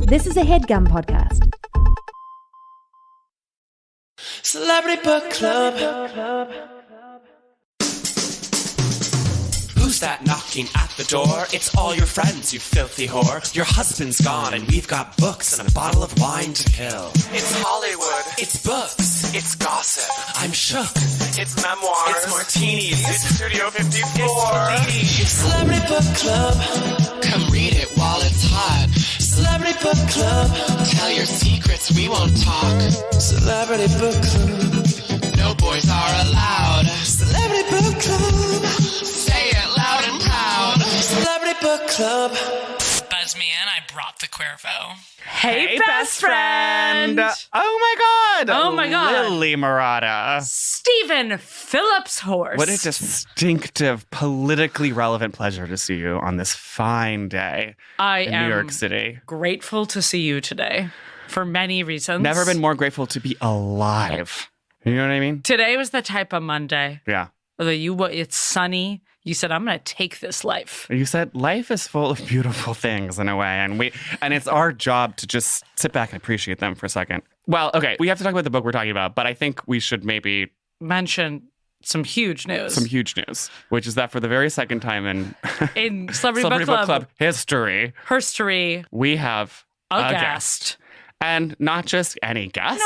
This is a HeadGum podcast. Celebrity Book Club. Who's that knocking at the door? It's all your friends, you filthy whore. Your husband's gone and we've got books and a bottle of wine to kill. It's Hollywood. It's books. It's gossip. I'm shook. It's memoirs. It's martinis. It's Studio 54. It's Celebrity Book Club. Come read it while it's hot. Celebrity Book Club. Tell your secrets, we won't talk. Celebrity Book Club. No boys are allowed. Celebrity Book Club. Say it loud and proud. Celebrity Book Club. Buzz me in, I brought the Cuervo. Hey, best friend! Oh Oh my God. Lily Murata. Stephen Phillips Horse. What a distinctive, politically relevant pleasure to see you on this fine day in New York City. Grateful to see you today for many reasons. Never been more grateful to be alive. You know what I mean? Today was the type of Monday. Yeah. It's sunny. You said, I'm going to take this life. You said life is full of beautiful things in a way, and it's our job to just sit back and appreciate them for a second. Well, okay, we have to talk about the book we're talking about, but I think we should maybe mention some huge news. Which is that for the very second time in Celebrity Book Club history, we have a guest. And not just any guest.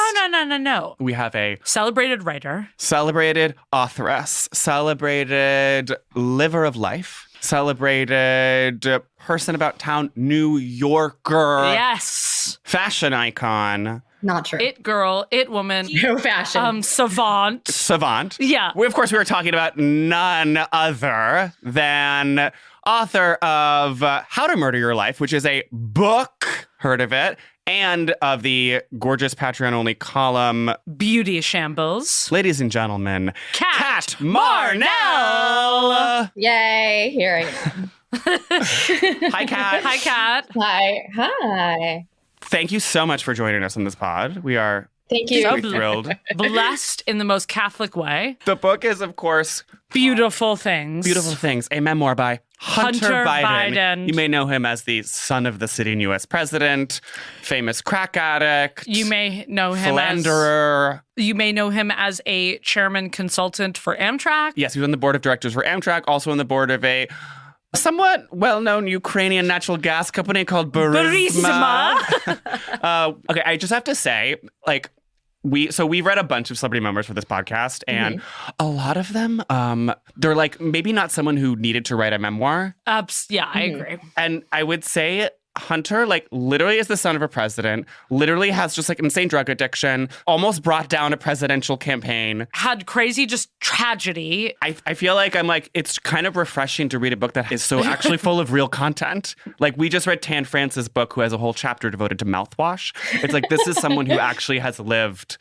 No. We have a celebrated writer, celebrated authoress, celebrated liver of life, celebrated person about town, New Yorker. Yes. Fashion icon. Not true. It girl, it woman. No fashion. Savant. Yeah. Of course, we were talking about none other than author of How to Murder Your Life, which is a book, heard of it, and of the gorgeous Patreon-only column Beauty Shambles. Ladies and gentlemen, Kat Marnell! Yay, here I am. Hi, Kat. Hi, Kat. Hi. Thank you so much for joining us on this pod. We are Thank you. so thrilled. Blessed in the most Catholic way. The book is, of course, Beautiful Things, a memoir by Hunter Biden. You may know him as the son of the sitting U.S. president, famous crack addict. You may know him philanderer. You may know him as a chairman consultant for Amtrak. Yes, he was on the board of directors for Amtrak, also on the board of a somewhat well-known Ukrainian natural gas company called Burisma. Okay, I just have to say, we read a bunch of celebrity memoirs for this podcast, and a lot of them, they're maybe not someone who needed to write a memoir. Yeah, I agree. And I would say Hunter, literally is the son of a president, literally has just insane drug addiction, almost brought down a presidential campaign. Had crazy just tragedy. I feel like it's kind of refreshing to read a book that is so actually full of real content. We just read Tan France's book, who has a whole chapter devoted to mouthwash. It's this is someone who actually has lived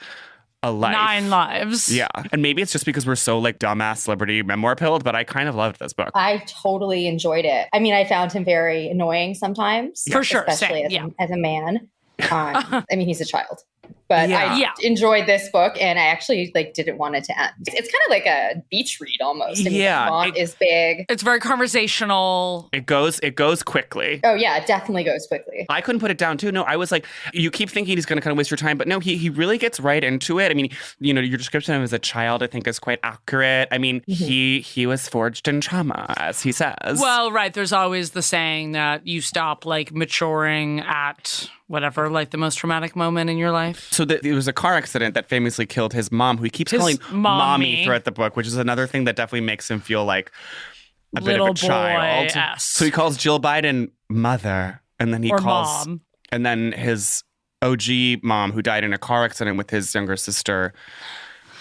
a life. 9 lives. Yeah. And maybe it's just because we're so dumbass celebrity memoir pilled, but I kind of loved this book. I totally enjoyed it. I mean, I found him very annoying sometimes. For sure. Especially as a man. I mean, he's a child. But I enjoyed this book, and I actually didn't want it to end. It's kind of like a beach read almost. I mean, the font is big. It's very conversational. It goes quickly. Oh yeah, it definitely goes quickly. I couldn't put it down too. No, I was you keep thinking he's going to kind of waste your time, but no, he really gets right into it. I mean, your description of him as a child, I think, is quite accurate. I mean, he was forged in trauma, as he says. Well, right. There's always the saying that you stop maturing at whatever, the most traumatic moment in your life. So it was a car accident that famously killed his mom, who he keeps calling mommy throughout the book, which is another thing that definitely makes him feel like a bit of a child. So he calls Jill Biden mother, and then he calls mom. And then his OG mom, who died in a car accident with his younger sister,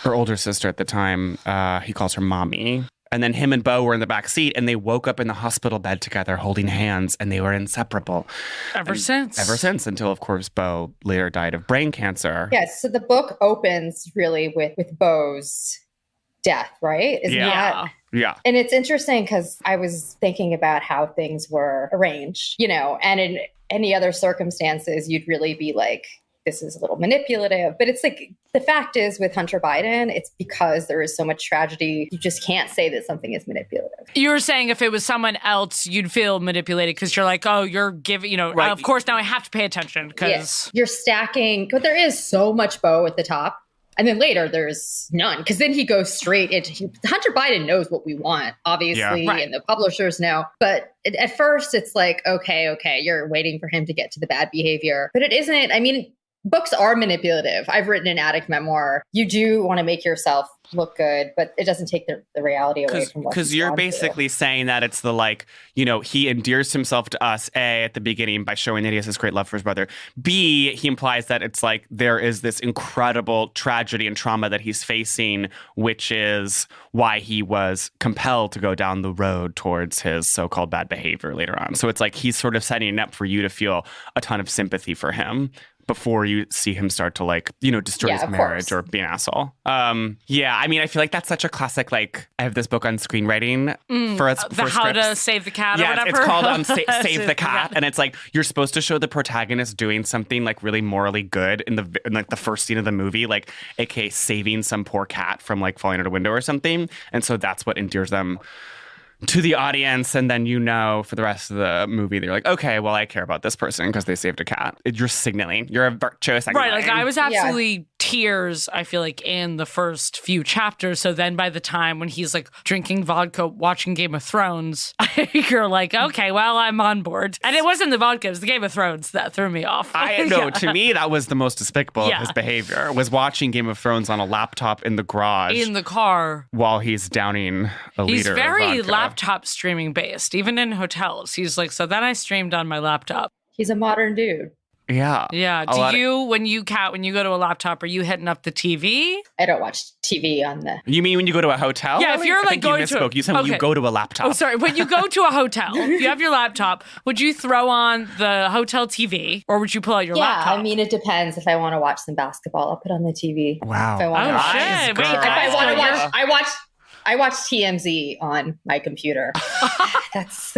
her older sister at the time, he calls her mommy. And then him and Beau were in the back seat, and they woke up in the hospital bed together holding hands, and they were inseparable. Ever since, until, of course, Beau later died of brain cancer. Yes, so the book opens really with Beau's death, right? Yeah. And it's interesting because I was thinking about how things were arranged, and in any other circumstances, you'd really be this is a little manipulative. But it's like, the fact is with Hunter Biden, it's because there is so much tragedy. You just can't say that something is manipulative. You were saying if it was someone else, you'd feel manipulated because you're like, oh, you're giving, right. Of course, now I have to pay attention because you're stacking. But there is so much bow at the top. And then later there's none, because then he goes straight into Hunter Biden knows what we want, obviously, and the publishers know. But at first it's like, okay, you're waiting for him to get to the bad behavior. But it isn't. I mean, books are manipulative. I've written an addict memoir. You do want to make yourself look good, but it doesn't take the reality away from what because you're basically saying that it's the like, he endears himself to us, A, at the beginning by showing that he has this great love for his brother. B, he implies that it's like there is this incredible tragedy and trauma that he's facing, which is why he was compelled to go down the road towards his so-called bad behavior later on. So it's like he's sort of setting it up for you to feel a ton of sympathy for him before you see him start to like, destroy his marriage or be an asshole. I mean, I feel like that's such a classic, like, I have this book on screenwriting for How to Save the Cat or whatever. It's called Save the Cat. And it's like, you're supposed to show the protagonist doing something like really morally good in like the first scene of the movie, like aka saving some poor cat from like falling out a window or something. And so that's what endears them to the audience, and then for the rest of the movie, they're like, okay, well, I care about this person because they saved a cat. You're signaling. You're a virtuous signaling. Right, like I was absolutely tears, I feel like, in the first few chapters. So then by the time when he's like drinking vodka, watching Game of Thrones, you're like, okay, well, I'm on board. And it wasn't the vodka, it was the Game of Thrones that threw me off. I know, to me, that was the most despicable of his behavior, was watching Game of Thrones on a laptop in the garage. In the car. While he's downing a liter of vodka. He's very laptop streaming based, even in hotels. He's like, so then I streamed on my laptop. He's a modern dude. Yeah. Yeah. When you go to a laptop, are you hitting up the TV? I don't watch TV on the... You mean when you go to a hotel? Yeah, if you're like going to... You said when you go to a laptop. Oh, sorry. When you go to a hotel, if you have your laptop, would you throw on the hotel TV or would you pull out your laptop? Yeah, I mean, it depends. If I want to watch some basketball, I'll put on the TV. Wow. If I want to shit. Wait, if I want to watch... I watch TMZ on my computer. That's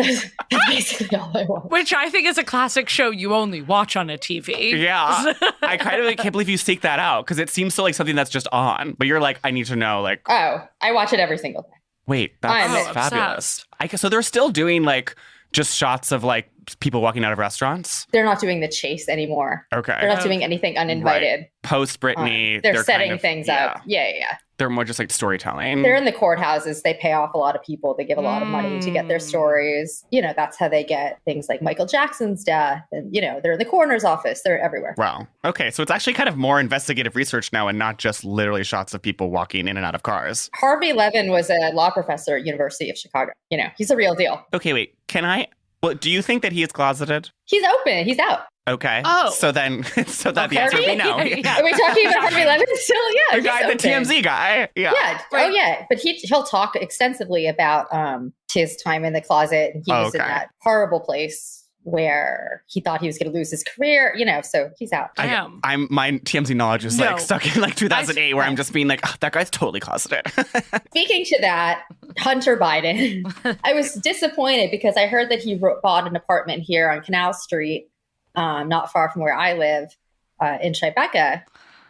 basically all I watch. Which I think is a classic show you only watch on a TV. Yeah. I kind of like, can't believe you seek that out because it seems so like something that's just on. But you're like, I need to know like... Oh, I watch it every single day. Wait, that's fabulous. So they're still doing like just shots of like people walking out of restaurants? They're not doing the chase anymore. Okay. They're not doing anything uninvited. Right. Post Britney. They're setting things up. Yeah. They're more just like storytelling. They're in the courthouses. They pay off a lot of people. They give a lot of money to get their stories. That's how they get things like Michael Jackson's death. And, they're in the coroner's office. They're everywhere. Wow. Okay. So it's actually kind of more investigative research now and not just literally shots of people walking in and out of cars. Harvey Levin was a law professor at University of Chicago. He's a real deal. Okay, wait. Do you think that he is closeted? He's open. He's out. Okay. Oh. So the answer we know. Are we talking about Harvey Levin still? Yeah. The TMZ guy. Yeah. Yeah. Right. Oh, yeah. But he'll talk extensively about his time in the closet. And he was in that horrible place where he thought he was going to lose his career, so he's out. My TMZ knowledge is like stuck in like 2008 where I'm just being like, oh, that guy's totally closeted. Speaking to that, Hunter Biden, I was disappointed because I heard that he bought an apartment here on Canal Street, not far from where I live, in Tribeca.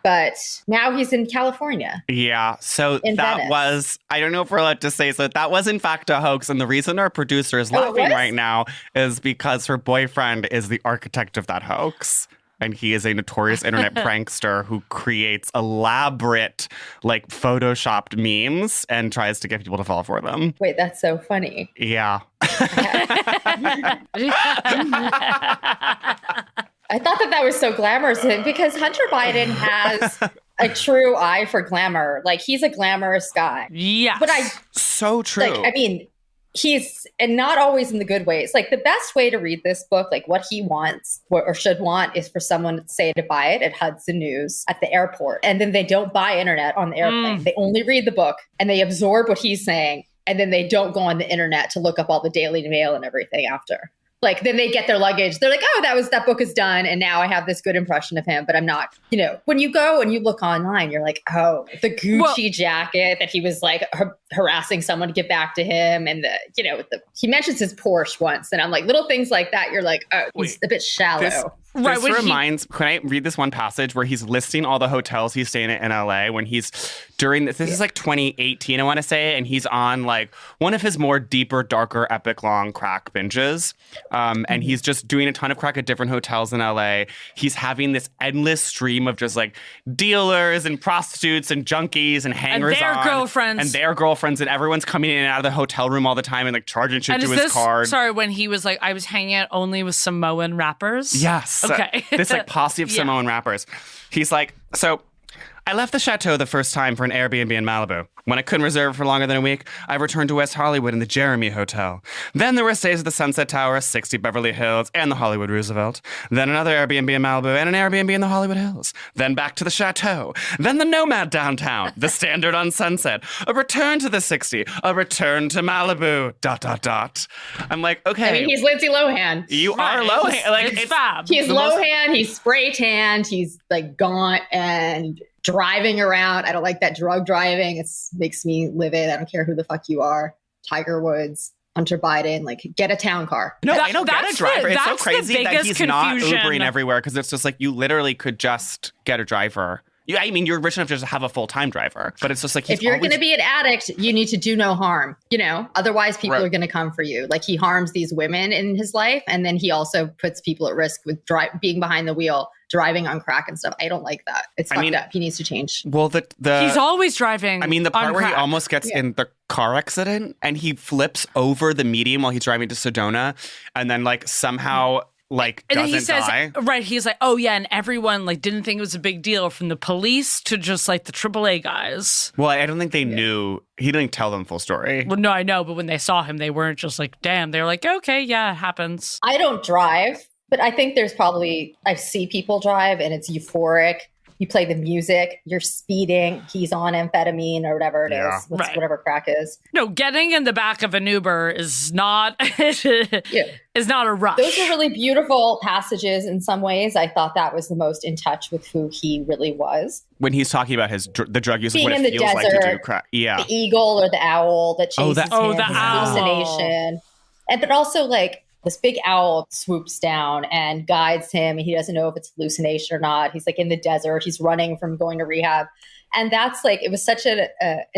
But now he's in California. Yeah. So that was, I don't know if we're allowed to say so. That was in fact a hoax. And the reason our producer is laughing right now is because her boyfriend is the architect of that hoax. And he is a notorious internet prankster who creates elaborate, like, photoshopped memes and tries to get people to fall for them. Wait, that's so funny. Yeah. I thought that was so glamorous because Hunter Biden has a true eye for glamour. Like, he's a glamorous guy. Yeah. But so true. Like, I mean, and not always in the good ways. Like, the best way to read this book, like what he wants or should want, is for someone to say to buy it at Hudson News at the airport. And then they don't buy internet on the airplane. They only read the book and they absorb what he's saying. And then they don't go on the internet to look up all the Daily Mail and everything after. Like, then they get their luggage. They're like, oh, that book is done. And now I have this good impression of him, but I'm not, when you go and you look online, you're like, oh, the Gucci jacket that he was like harassing someone to get back to him. And he mentions his Porsche once. And I'm like, little things like that. You're like, oh, he's a bit shallow. Right, Can I read this one passage where he's listing all the hotels he's staying at in LA when he's during this is like 2018, I want to say, and he's on like one of his more deeper, darker, epic long crack binges. And he's just doing a ton of crack at different hotels in LA. He's having this endless stream of just like dealers and prostitutes and junkies and hangers and their on. girlfriends. And their girlfriends, and everyone's coming in and out of the hotel room all the time and like charging shit to his card. Sorry, when he was like, I was hanging out only with Samoan rappers? Yes. Okay. This like posse of Samoan rappers. He's like, so I left the chateau the first time for an Airbnb in Malibu. When I couldn't reserve for longer than a week, I returned to West Hollywood in the Jeremy Hotel. Then there were stays at the Sunset Tower, 60 Beverly Hills, and the Hollywood Roosevelt. Then another Airbnb in Malibu and an Airbnb in the Hollywood Hills. Then back to the chateau. Then the Nomad downtown, the Standard on Sunset. A return to the 60. A return to Malibu. ... I'm like, okay. I mean, he's Lindsay Lohan. You are Lohan. Like, it's fab. He's Lohan. He's spray tanned. He's like gaunt and driving around. I don't like that drug driving. It makes me livid. I don't care who the fuck you are. Tiger Woods, Hunter Biden, like get a town car. No, I don't get a driver. It's so that's the crazy that he's not confusion. Ubering everywhere because it's just like you literally could just get a driver. I mean, you're rich enough to just have a full-time driver, but it's just like if you're going to be an addict, you need to do no harm, otherwise people are going to come for you. Like he harms these women in his life. And then he also puts people at risk with being behind the wheel, driving on crack and stuff. I don't like that. It's fucked up. He needs to change. Well, he's always driving. I mean, the part on where crack. he almost gets in the car accident and he flips over the median while he's driving to Sedona and then like somehow like and doesn't then he says, die. Right, he's like, oh yeah, and everyone like didn't think it was a big deal from the police to just like the AAA guys. Well, I don't think they knew. He didn't tell them full story. Well, no, I know, but when they saw him, they weren't just like, damn. They were like, okay, yeah, it happens. I don't drive, but I think I see people drive and it's euphoric. You play the music, you're speeding, he's on amphetamine or whatever it is, whatever crack is. No, getting in the back of an Uber is not is not a rush. Those are really beautiful passages in some ways. I thought that was the most in touch with who he really was. When he's talking about the drug use, being what in it the feels desert, like to do crack. Yeah. The eagle or the owl that chases him, the his owl. hallucination. But also like this big owl swoops down and guides him. And he doesn't know if it's hallucination or not. He's like in the desert. He's running from going to rehab. And that's like, it was such an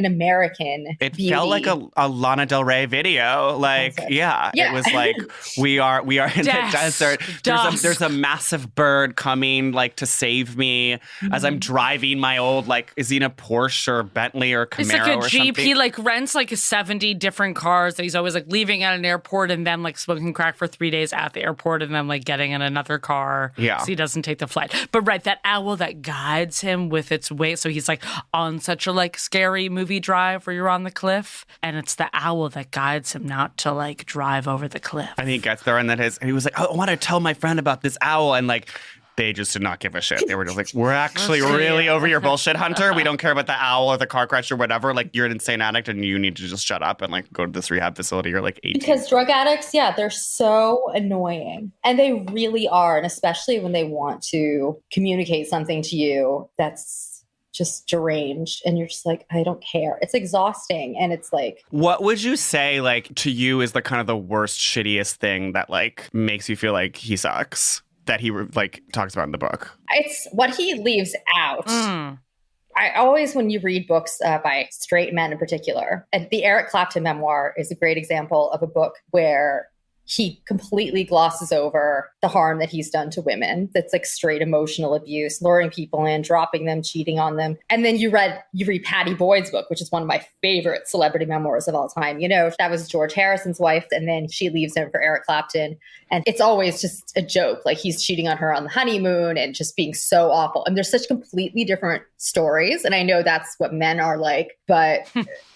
American It beauty. felt like a Lana Del Rey video. Like, yeah, it was like, we are in the desert. There's a massive bird coming like to save me as I'm driving my old, like, is he in a Porsche or Bentley or Camaro it's like a or Jeep. something? He like rents like 70 different cars that he's always like leaving at an airport and then like smoking crack for 3 days at the airport and then like getting in another car. Yeah. So he doesn't take the flight. But that owl that guides him with its weight. So he's like on such a like scary movie drive where you're on the cliff and it's the owl that guides him not to like drive over the cliff. And he gets there and then he was like, oh, I want to tell my friend about this owl. And like, they just did not give a shit. They were just like, we're actually really over your bullshit, Hunter. We don't care about the owl or the car crash or whatever. Like, you're an insane addict and you need to just shut up and like go to this rehab facility. You're like 18. Because drug addicts, they're so annoying. And they really are. And especially when they want to communicate something to you that's just deranged and you're just like, I don't care. It's exhausting. And it's like, what would you say like to you is the kind of the worst, shittiest thing that like makes you feel like he sucks that he like talks about in the book? It's what he leaves out. I always, when you read books by straight men in particular, and the Eric Clapton memoir is a great example of a book where he completely glosses over the harm that he's done to women. That's like straight emotional abuse, luring people in, dropping them, cheating on them. And then you read Patty Boyd's book, which is one of my favorite celebrity memoirs of all time. That was George Harrison's wife. And then she leaves him for Eric Clapton. And it's always just a joke. Like he's cheating on her on the honeymoon and just being so awful. And there's such completely different stories. And I know that's what men are like, but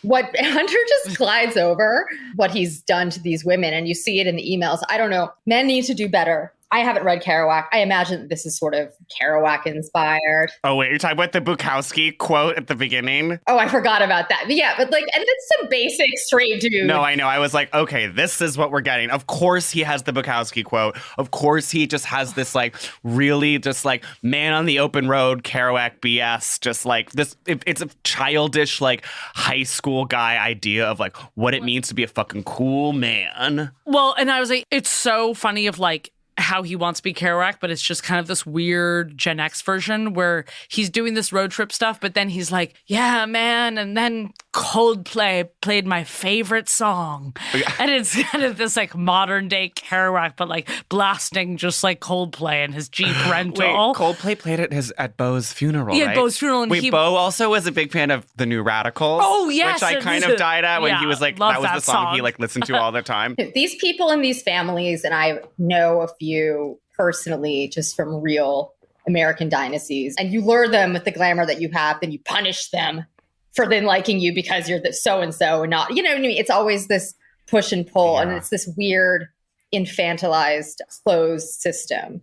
what Hunter just glides over what he's done to these women. And you see it in the emails. I don't know. Men need to do better. I haven't read Kerouac. I imagine this is sort of Kerouac inspired. Oh, wait, you're talking about the Bukowski quote at the beginning? Oh, I forgot about that. But yeah, but like, and it's some basic straight dude. No, I know. I was like, okay, this is what we're getting. Of course he has the Bukowski quote. Of course he just has this like really just like man on the open road Kerouac BS. Just like this, it's a childish like high school guy idea of like what it means to be a fucking cool man. Well, and I was like, it's so funny of like, how he wants to be Kerouac, but it's just kind of this weird Gen X version where he's doing this road trip stuff, but then he's like, yeah, man. And then Coldplay played my favorite song. And it's kind of this like modern day Kerouac, but like blasting just like Coldplay and his Jeep rental. Wait, Coldplay played it at Beau's funeral, Yeah, right? Beau's funeral. And Wait, Beau also was a big fan of the New Radicals. Oh, yes. Which I kind of died at when he was like, love that was the song he like listened to all the time. These people in these families, and I know a few personally just from real American dynasties, and you lure them with the glamour that you have, then you punish them for then liking you because you're the so-and-so and not, you know what I mean? It's always this push and pull, and it's this weird infantilized closed system.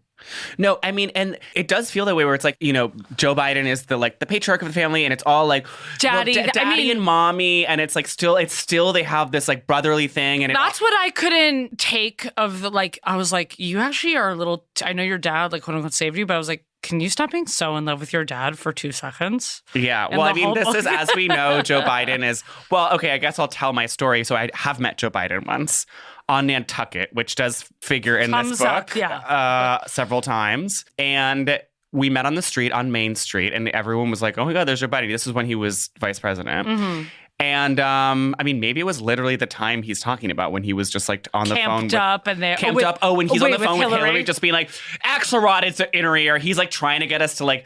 No, I mean, and it does feel that way where it's like, you know, Joe Biden is the patriarch of the family, and it's all like Daddy, daddy and mommy, and it's still they have this like brotherly thing, and that's what I couldn't take of the like. I was like, you actually are a little. I know your dad like quote unquote saved you, but I was like, can you stop being so in love with your dad for 2 seconds? Yeah, well, I mean, this is, as we know, Joe Biden is, well, okay, I guess I'll tell my story. So I have met Joe Biden once on Nantucket, which does figure in this book several times. And we met on the street on Main Street, and everyone was like, oh my God, there's Joe Biden. This is when he was vice president. Mm-hmm. And I mean, maybe it was literally the time he's talking about when he was just like on the phone. Camped up and they're when he's on the phone with Hillary, just being like, Axelrod is in her ear. He's like trying to get us to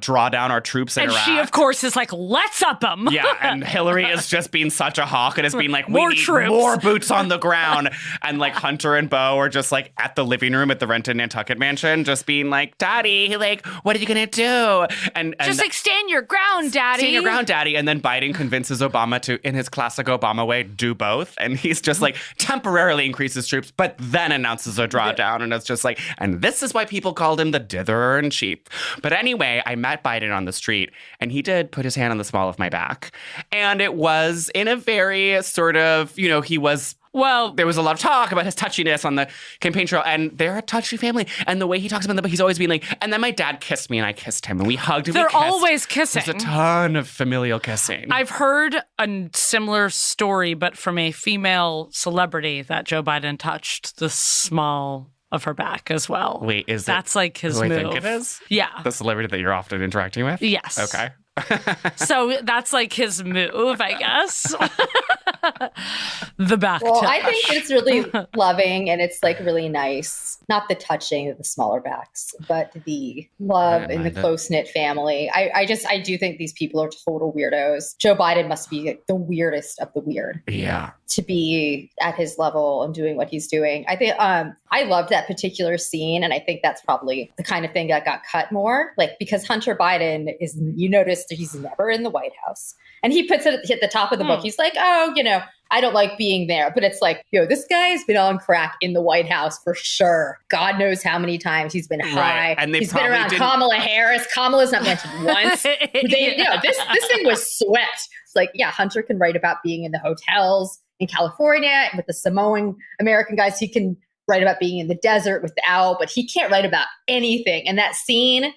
draw down our troops in and Iraq. She, of course, is like, let's up them. Yeah, and Hillary is just being such a hawk and is being like, we More need troops. more boots on the ground. And like Hunter and Beau are just like at the living room at the rented Nantucket mansion, just being like, Daddy, like, what are you gonna do? And just like, stand your ground, Daddy. Stand your ground, Daddy. And then Biden convinces Obama to, in his classic Obama way, do both. And he's just like temporarily increases troops, but then announces a drawdown. And it's just like, and this is why people called him the ditherer in chief. But anyway, I met Biden on the street, and he did put his hand on the small of my back. And it was in a very sort of, you know, there was a lot of talk about his touchiness on the campaign trail, and they're a touchy family. And the way he talks about them, he's always being like, and then my dad kissed me, and I kissed him, and we hugged, and They're always kissing. There's a ton of familial kissing. I've heard a similar story, but from a female celebrity, that Joe Biden touched the small of her back as well. Wait, that's like his who move? I think it is? Yeah. The celebrity that you're often interacting with? Yes. Okay. So that's like his move, I guess. The back touch. I think it's really loving, and it's like really nice. Not the touching of the smaller backs, but the love in the close-knit family. I do think these people are total weirdos. Joe Biden must be like the weirdest of the weird. Yeah. To be at his level and doing what he's doing. I think I loved that particular scene, and I think that's probably the kind of thing that got cut more. Like, because Hunter Biden is, you notice that he's never in the White House. And he puts it at the top of the book. He's like, oh, you know, I don't like being there. But it's like, yo, this guy has been on crack in the White House for sure. God knows how many times he's been high. And he's been around Kamala Harris. Kamala's not mentioned once. This thing was swept. It's like, yeah, Hunter can write about being in the hotels in California with the Samoan American guys. He can write about being in the desert with the owl, but he can't write about anything. And that scene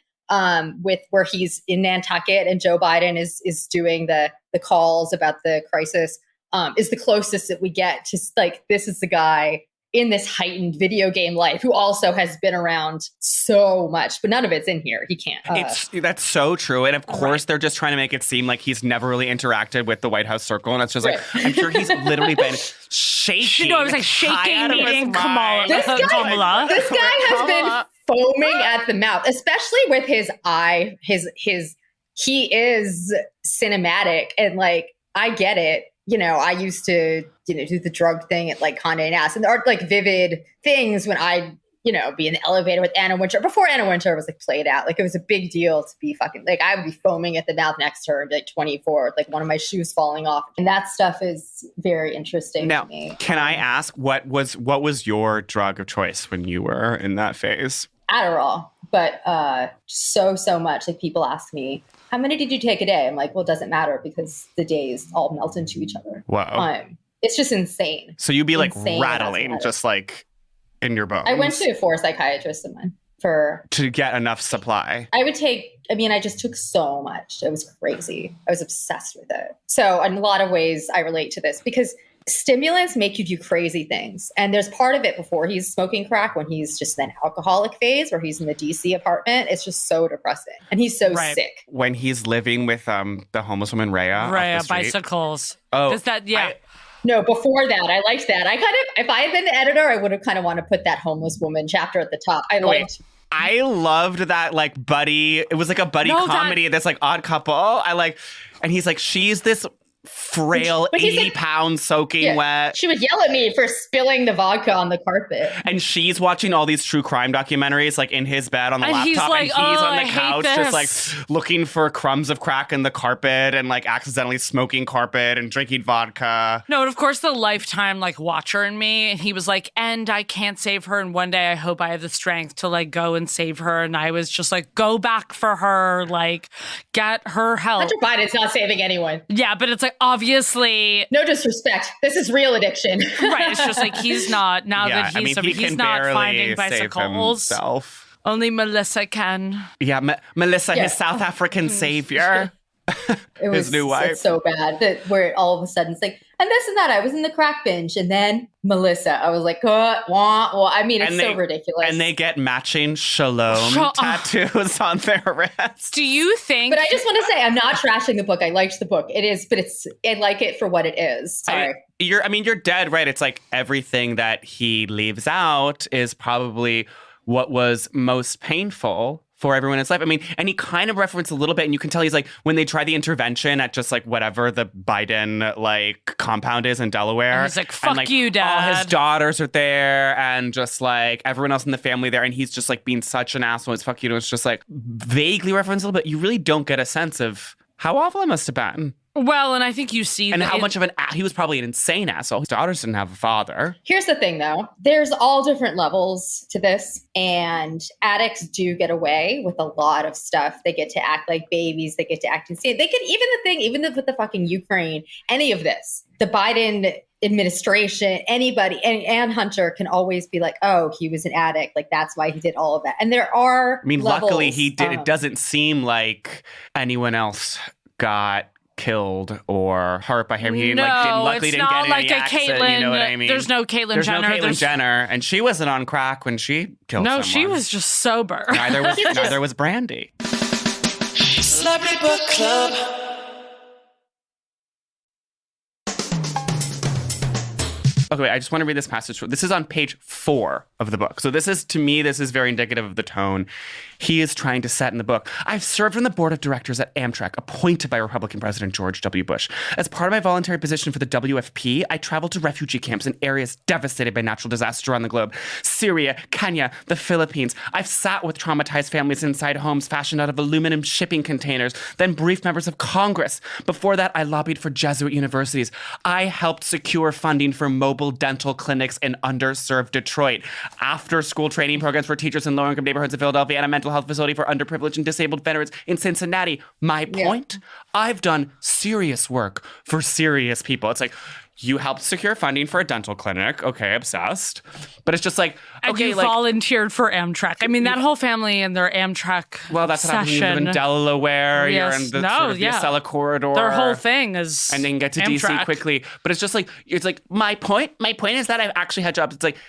with where he's in Nantucket and Joe Biden is doing the calls about the crisis is the closest that we get to like, this is the guy in this heightened video game life who also has been around so much, but none of it's in here. He can't. That's so true. And of course, they're just trying to make it seem like he's never really interacted with the White House circle. And it's just like, I'm sure he's literally been shaking. No, it was like shaking, meeting Kamala. This guy has been foaming at the mouth, especially with his eye. He is cinematic, and like, I get it. You know, I used to, do the drug thing at like Condé Nast, and there are like vivid things when I, be in the elevator with Anna Wintour before Anna Wintour was like played out. Like, it was a big deal to be fucking, like, I would be foaming at the mouth next to her and be like 24, like one of my shoes falling off. And that stuff is very interesting to me. Now, can I ask, what was your drug of choice when you were in that phase? Adderall, but so much. Like, people ask me, how many did you take a day? I'm like, well, it doesn't matter because the days all melt into each other. Wow. It's just insane. So you'd be like rattling, just like in your bones. I went to 4 psychiatrists in mine to get enough supply. I just took so much. It was crazy. I was obsessed with it. So in a lot of ways, I relate to this because stimulants make you do crazy things. And there's part of it before he's smoking crack when he's just in an alcoholic phase where he's in the DC apartment. It's just so depressing. And he's so sick. When he's living with the homeless woman, Rhea. Rhea, bicycles. Oh. No, before that, I liked that. If I had been the editor, I would have kind of want to put that homeless woman chapter at the top. I loved that buddy. It was like a buddy comedy. That's like Odd Couple. And he's like, she's this frail 80 pounds soaking wet. She would yell at me for spilling the vodka on the carpet. And she's watching all these true crime documentaries in his bed on the laptop. And he's on the couch just looking for crumbs of crack in the carpet and accidentally smoking carpet and drinking vodka. No, and of course the lifetime watcher in me, and he was like, and I can't save her, and one day I hope I have the strength to go and save her. And I was just go back for her, get her help. Hunter Biden's not saving anyone. Yeah, but it's obviously, no disrespect, this is real addiction. Right, it's just he's not that he's not finding bicycles. Only Melissa can. Yeah, Melissa, his South African savior. His new wife. It's so bad that where all of a sudden it's and this and that. I was in the crack binge, and then Melissa. I was like, it's so ridiculous. And they get matching shalom tattoos on their wrists. Do you think? But I just want to say, I'm not trashing the book. I liked the book. It is, but I like it for what it is. Sorry. You're dead right. It's everything that he leaves out is probably what was most painful for everyone in his life. And he kind of referenced a little bit, and you can tell he's when they try the intervention at just whatever the Biden compound is in Delaware. And he's fuck you, Dad. All his daughters are there, and just everyone else in the family there, and he's just being such an asshole. It's fuck you. And it's just vaguely referenced a little bit. You really don't get a sense of how awful it must have been. Well, and I think you see and how much of he was probably an insane asshole. His daughters didn't have a father. Here's the thing, though. There's all different levels to this, and addicts do get away with a lot of stuff. They get to act like babies. They get to act insane. They could even with the fucking Ukraine, any of this, the Biden administration, anybody, and Hunter can always be oh, he was an addict. That's why he did all of that. And there are luckily he did. It doesn't seem like anyone else got killed or hurt by him. He didn't get in any accident. Caitlyn, you know what I mean? There's no Caitlyn Jenner. No Caitlyn Jenner, and she wasn't on crack when she killed someone. No, she was just sober. Neither was Brandy. Celebrity Book Club. Okay, wait, I just want to read this passage. This is on page 4 of the book. So this is very indicative of the tone he is trying to set in the book. I've served on the board of directors at Amtrak, appointed by Republican President George W. Bush. As part of my voluntary position for the WFP, I traveled to refugee camps in areas devastated by natural disaster around the globe. Syria, Kenya, the Philippines. I've sat with traumatized families inside homes fashioned out of aluminum shipping containers, then briefed members of Congress. Before that, I lobbied for Jesuit universities. I helped secure funding for mobile dental clinics in underserved Detroit, after-school training programs for teachers in low-income neighborhoods of Philadelphia, and a mental health facility for underprivileged and disabled veterans in Cincinnati. My point? I've done serious work for serious people. It's you helped secure funding for a dental clinic. Okay, obsessed. But it's just and you volunteered for Amtrak. That whole family and their Amtrak Well, that's what happens when you live in Delaware. Yes. You're in the Acela corridor. Their whole thing is and then get to Amtrak. DC quickly. But it's just my point is that I've actually had jobs. It's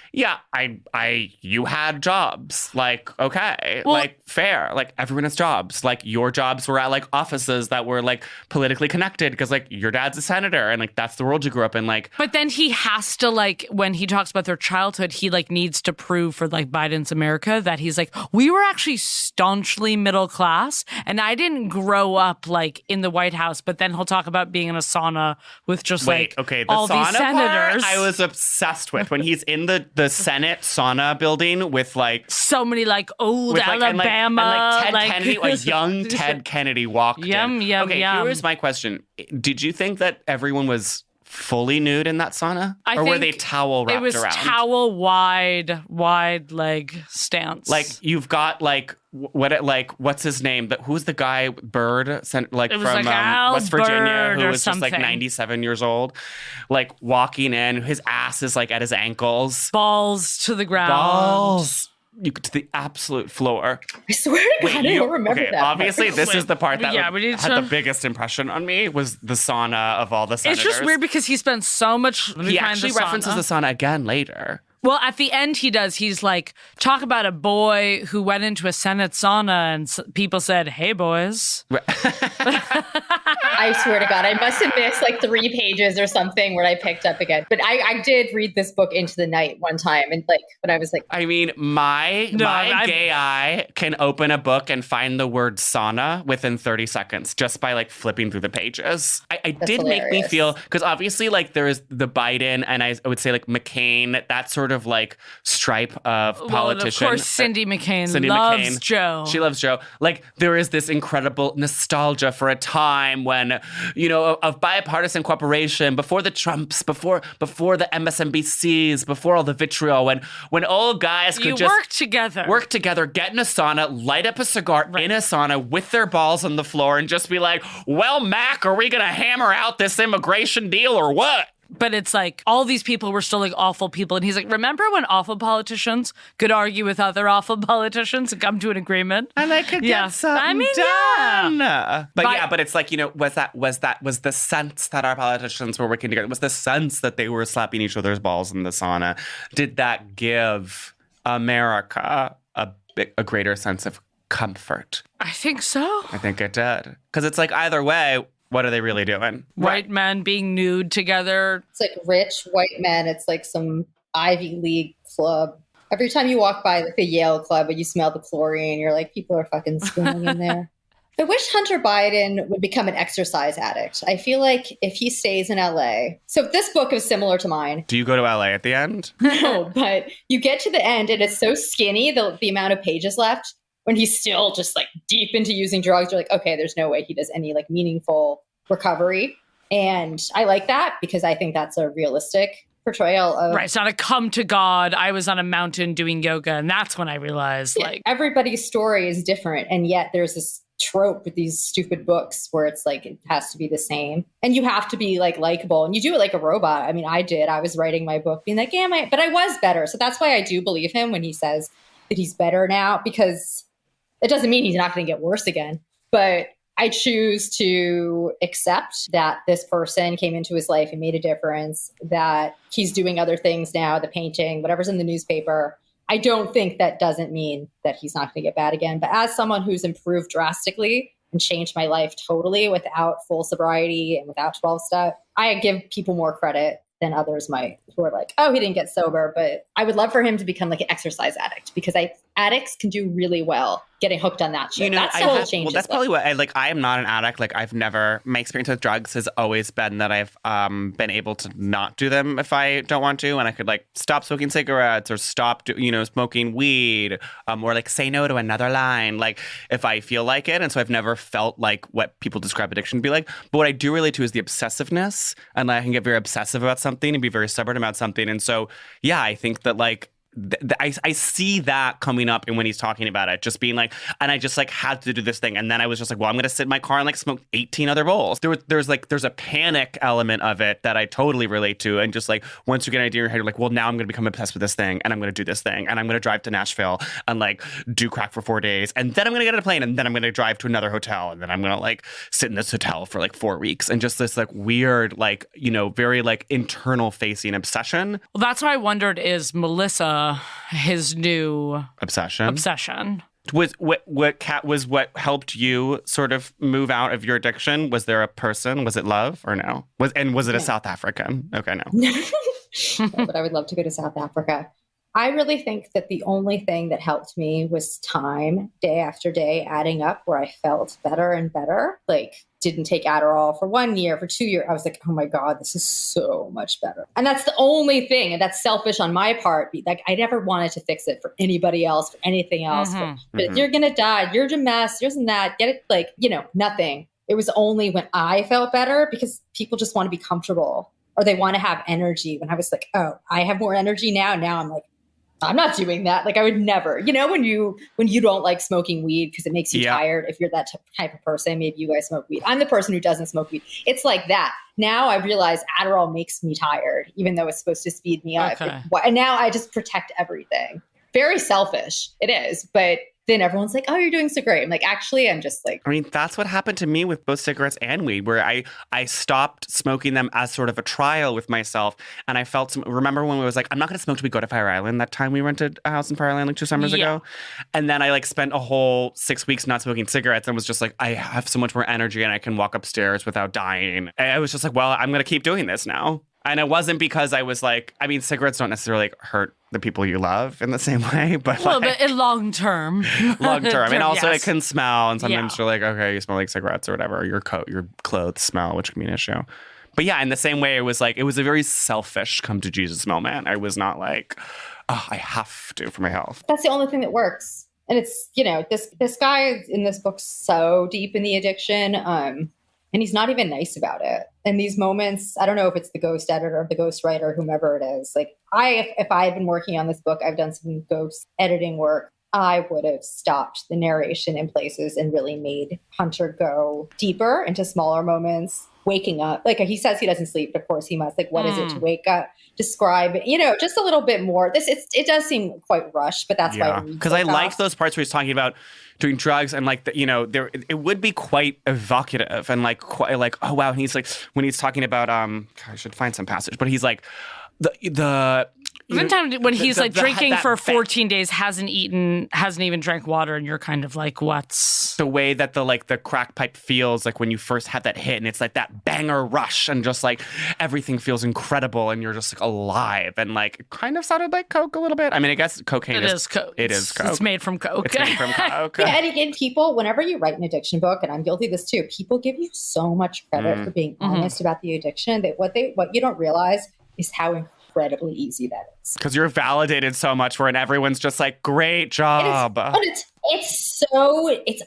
you had jobs. Okay. Well, fair. Everyone has jobs. Your jobs were at offices that were politically connected because your dad's a senator and that's the world you grew up in. But then he has to when he talks about their childhood, he needs to prove for Biden's America that he's we were actually staunchly middle class, and I didn't grow up in the White House. But then he'll talk about being in a sauna with just the all sauna these senators. Part I was obsessed with when he's in the Senate sauna building with so many old Alabama and Ted Kennedy, young Ted Kennedy walked in. Yum. Here's my question: did you think that everyone was fully nude in that sauna? Or were they towel wrapped around? It was towel wide leg stance. You've got what's his name? Who's the guy, Bird, from West Virginia, who was just 97 years old, walking in, his ass is at his ankles. Balls to the ground. Balls. to the absolute floor. I swear to God, I don't remember that. Obviously, this is the part that had the to- biggest impression on me was the sauna of all the senators. It's just weird because he spends so much. He actually references the sauna again later. Well, at the end, he does. He's like, talk about a boy who went into a Senate sauna and people said, "Hey, boys." I swear to God, I must have missed like 3 pages or something where I picked up again. But I did read this book into the night one time. And like, when I was like, I mean, my gay eye can open a book and find the word sauna within 30 seconds just by like flipping through the pages. It did hilarious. make me feel, because obviously like there is the Biden and I would say like McCain, that sort of like stripe of politician. Well, of course, Cindy McCain loves Joe. She loves Joe. Like there is this incredible nostalgia for a time when, you know, of bipartisan cooperation before the Trumps, before the MSNBCs, before all the vitriol, when old guys could just work together, get in a sauna, light up a cigar in a sauna with their balls on the floor and just be like, well, Mac, are we going to hammer out this immigration deal or what? But it's like all these people were still like awful people. And he's like, remember when awful politicians could argue with other awful politicians and come to an agreement? And they could get something done. Yeah. But it's like, you know, was the sense that our politicians were working together? Was the sense that they were slapping each other's balls in the sauna? Did that give America a greater sense of comfort? I think so. I think it did. Because it's like either way, what are they really doing? White men being nude together. It's like rich white men. It's like some Ivy League club. Every time you walk by like a Yale club and you smell the chlorine, you're like, people are fucking spooning in there. I wish Hunter Biden would become an exercise addict. I feel like if he stays in LA. So this book is similar to mine. Do you go to LA at the end? No, but you get to the end and it's so skinny, the amount of pages left. When he's still just like deep into using drugs, you're like, okay, there's no way he does any like meaningful recovery. And I like that because I think that's a realistic portrayal of... Right, it's not a come to God, I was on a mountain doing yoga, and that's when I realized like... Everybody's story is different, and yet there's this trope with these stupid books where it's like it has to be the same. And you have to be like likable, and you do it like a robot. I mean, I did. I was writing my book being like, but I was better. So that's why I do believe him when he says that he's better now, because... It doesn't mean he's not going to get worse again, but I choose to accept that this person came into his life and made a difference, that he's doing other things now, the painting, whatever's in the newspaper. I don't think that doesn't mean that he's not going to get bad again. But as someone who's improved drastically and changed my life totally without full sobriety and without 12-step, I give people more credit than others might, who are like, oh, he didn't get sober. But I would love for him to become like an exercise addict, because addicts can do really well getting hooked on that shit. You know, that's the whole change. Well, that's probably what I am not an addict. Like my experience with drugs has always been that I've been able to not do them if I don't want to. And I could like stop smoking cigarettes or stop, smoking weed, or like say no to another line, like if I feel like it. And so I've never felt like what people describe addiction to be like. But what I do relate to is the obsessiveness. And I can get very obsessive about something and be very stubborn about something. And so, yeah, I think that like, I see that coming up, and when he's talking about it, just being like, and I just like had to do this thing, and then I was just like, well, I'm gonna sit in my car and like smoke 18 other bowls. There's a panic element of it that I totally relate to, and just like once you get an idea in your head, you're like, well, now I'm gonna become obsessed with this thing, and I'm gonna do this thing, and I'm gonna drive to Nashville and like do crack for 4 days, and then I'm gonna get on a plane, and then I'm gonna drive to another hotel, and then I'm gonna like sit in this hotel for like 4 weeks, and just this like weird like very like internal facing obsession. Well, that's what I wondered, is Melissa his new obsession was what helped you sort of move out of your addiction? Was there a person? Was it love or no? Was it a South African? Okay, no. No, but I would love to go to South Africa. I really think that the only thing that helped me was time, day after day, adding up, where I felt better and better. Like, didn't take Adderall for 1 year, for 2 years. I was like, oh my God, this is so much better. And that's the only thing. And that's selfish on my part. Like, I never wanted to fix it for anybody else, for anything else. But you're going to die. You're a mess. You're in that. Get it? Like, nothing. It was only when I felt better, because people just want to be comfortable, or they want to have energy. When I was like, oh, I have more energy now. Now I'm like, I'm not doing that. Like, I would never, when you don't like smoking weed because it makes you tired. If you're that type of person, maybe you guys smoke weed. I'm the person who doesn't smoke weed. It's like that. Now I realize Adderall makes me tired, even though it's supposed to speed me up. Okay. And now I just protect everything. very selfish. It is. But then everyone's like, oh, you're doing so great. I'm like, actually, I'm just like. I mean, that's what happened to me with both cigarettes and weed, where I stopped smoking them as sort of a trial with myself. And I felt remember when we was like, I'm not going to smoke till we go to Fire Island, that time we rented a house in Fire Island like 2 summers ago. And then I like spent a whole 6 weeks not smoking cigarettes and was just like, I have so much more energy and I can walk upstairs without dying. And I was just like, well, I'm going to keep doing this now. And it wasn't because I was like, I mean, cigarettes don't necessarily like, hurt the people you love in the same way, but well, like, but in long term. Long term. And also yes. it can smell. And sometimes you're like, okay, you smell like cigarettes or whatever. Your clothes smell, which can be an issue. But yeah, in the same way, it was a very selfish come to Jesus moment. I was not like, oh, I have to for my health. That's the only thing that works. And it's, this guy in this book so deep in the addiction. And he's not even nice about it. And these moments, I don't know if it's the ghost editor or the ghost writer, whomever it is. Like if I had been working on this book, I've done some ghost editing work. I would have stopped the narration in places and really made Hunter go deeper into smaller moments, waking up. Like he says he doesn't sleep, but of course he must. Like, what is it to wake up? Describe it, just a little bit more. It does seem quite rushed, but that's why. Because I liked those parts where he's talking about doing drugs and like, it would be quite evocative and like, quite like, oh wow. And he's like, when he's talking about, I should find some passage, but he's like, when he's drinking for 14 days, hasn't even drank water, and you're kind of like, what's the way that the crack pipe feels like when you first have that hit, and it's like that banger rush, and just like everything feels incredible, and you're just like alive, and like it kind of sounded like Coke a little bit. I mean, I guess cocaine is Coke. It is Coke. It's made from Coke. It's made from Coke. Yeah, and again, people, whenever you write an addiction book, and I'm guilty of this too, people give you so much credit for being honest about the addiction that what you don't realize is how incredibly easy that is. Because you're validated so much for it, and everyone's just like, great job. It's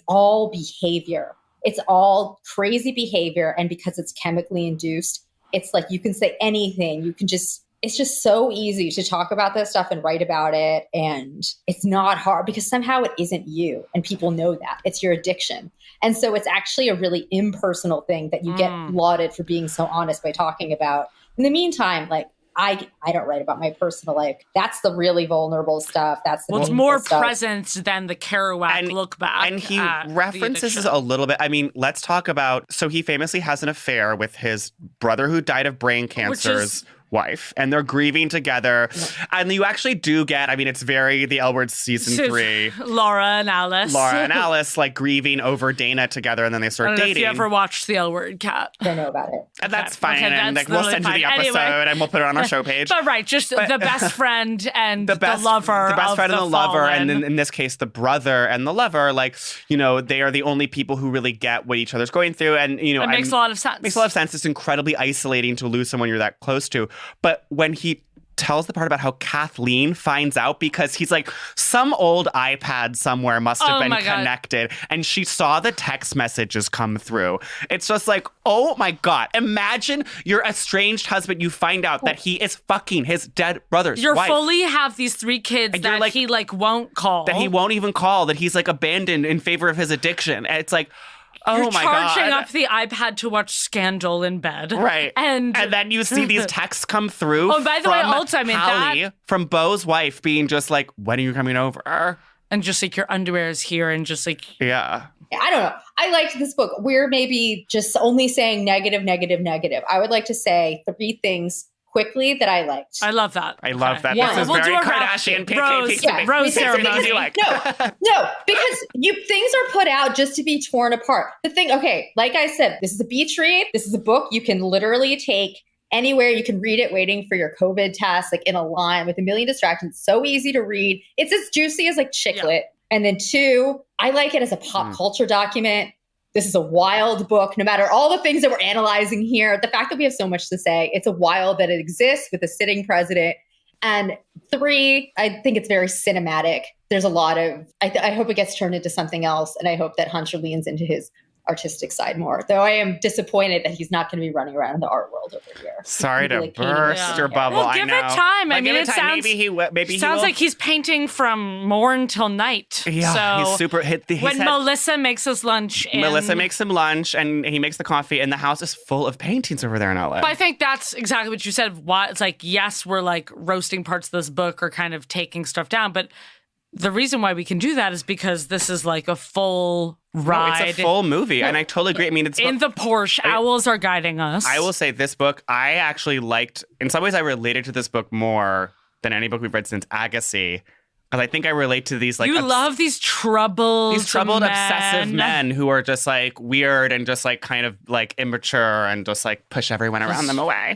all behavior. It's all crazy behavior. And because it's chemically induced, it's like you can say anything. It's just so easy to talk about this stuff and write about it. And it's not hard because somehow it isn't you. And people know that. It's your addiction. And so it's actually a really impersonal thing that you get lauded for being so honest by talking about. In the meantime, like, I don't write about my personal life. That's the really vulnerable stuff. That's the it's more present than the Kerouac look back. And he references this a little bit. I mean, let's talk about. So he famously has an affair with his brother who died of brain cancer's wife, and they're grieving together. Yeah. And you actually do get, I mean, it's very the L Word season 3. Laura and Alice like grieving over Dana together, and then they start dating. If you ever watched the L Word, Kat. I know about it. And that's fine. Okay, and like, we'll send you the episode and we'll put it on our show page. But the best friend and the lover. The best friend and the lover. Fallen. And in this case, the brother and the lover, like, they are the only people who really get what each other's going through. And, it makes a lot of sense. Makes a lot of sense. It's incredibly isolating to lose someone you're that close to. But when he tells the part about how Kathleen finds out because he's like, some old iPad somewhere must have been connected and she saw the text messages come through. It's just like, oh my God. Imagine your estranged husband. You find out that he is fucking his dead brother's wife. Fully have these 3 kids that like, he like won't call. That he won't even call, that he's like abandoned in favor of his addiction. And it's like, oh my God. Charging up the iPad to watch Scandal in bed. Right. And then you see these texts come through. Oh, by the way, also, I mean, Hallie, from Beau's wife being just like, when are you coming over? And just like your underwear is here and just like. Yeah. I don't know. I liked this book. We're maybe just only saying negative, negative, negative. I would like to say 3 things quickly that I liked. I love that. I love that. This is very Kardashian Rose ceremony. No, because things are put out just to be torn apart. The thing, okay, like I said, this is a beach read. This is a book you can literally take anywhere. You can read it waiting for your COVID test, like in a line with a million distractions. It's so easy to read. It's as juicy as like Chick Lit. Yeah. And then 2, I like it as a pop culture document. This is a wild book, no matter all the things that we're analyzing here. The fact that we have so much to say, it's a wild that it exists with a sitting president. And 3, I think it's very cinematic. There's a lot of, I hope it gets turned into something else. And I hope that Hunter leans into his artistic side more. Though I am disappointed that he's not going to be running around in the art world over here. Sorry to burst your bubble. Well, give it time. I mean, it sounds maybe sounds like he's painting from morn till night. Yeah, so he's super hit. Melissa makes us lunch. Melissa makes him lunch, and he makes the coffee, and the house is full of paintings over there in LA. But I think that's exactly what you said. It's like, yes, we're like roasting parts of this book or kind of taking stuff down, but the reason why we can do that is because this is like a full ride. No, it's a full movie, and I totally agree. I mean, it's in the Porsche. Owls are guiding us. I will say this book, I actually liked. In some ways, I related to this book more than any book we've read since Agassi. Because I think I relate to these like you love these troubled obsessive men who are just like weird and just like kind of like immature and just like push everyone around them away.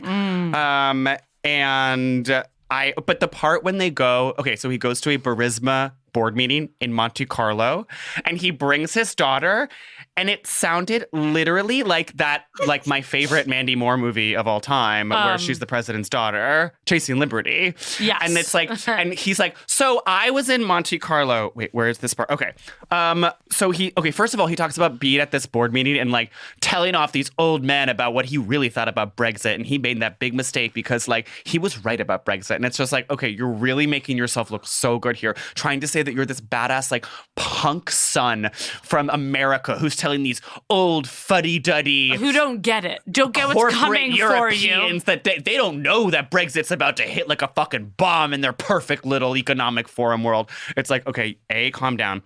But the part when they go, okay, so he goes to a Burisma board meeting in Monte Carlo and he brings his daughter, and it sounded literally like that, like my favorite Mandy Moore movie of all time, where she's the president's daughter, Chasing Liberty. Yes. And it's like, and he's like, so I was in Monte Carlo. Wait, where is this part? Okay. First of all, he talks about being at this board meeting and like telling off these old men about what he really thought about Brexit. And he made that big mistake because like he was right about Brexit. And it's just like, okay, you're really making yourself look so good here, trying to say that you're this badass like punk son from America who's telling these old fuddy-duddy who don't get what's coming Europeans for you. That they don't know that Brexit's about to hit like a fucking bomb in their perfect little economic forum world. It's like, okay, calm down.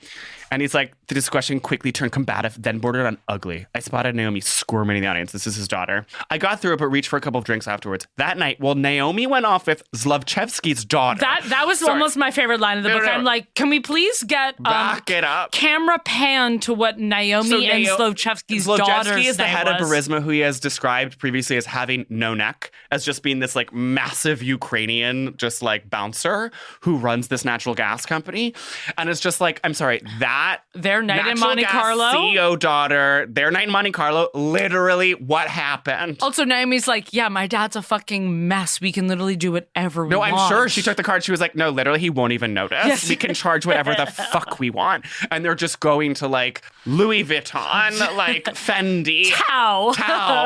And he's like, the discussion quickly turned combative, then bordered on ugly. I spotted Naomi squirming in the audience. This is his daughter. I got through it, but reached for a couple of drinks afterwards. That night, Naomi went off with Zlovchevsky's daughter. That was almost my favorite line of the book. No. I'm like, can we please get back it up? Camera pan to what Naomi and Zlovchevsky's daughter's Zlovchevsky is the head of was. Burisma, who he has described previously as having no neck, as just being this like massive Ukrainian, just like bouncer who runs this natural gas company. And it's just like, I'm sorry, that their night in natural Monte gas Carlo CEO daughter, their night in Monte Carlo, literally what happened? Also, Naomi's like, yeah, my dad's a fucking mess. We can literally do whatever we want. No, I'm sure she took the card. She was like, no, literally, he won't even notice. Yes. We can charge whatever the fuck we want. And they're just going to like Louis Vuitton, like Fendi, Tao,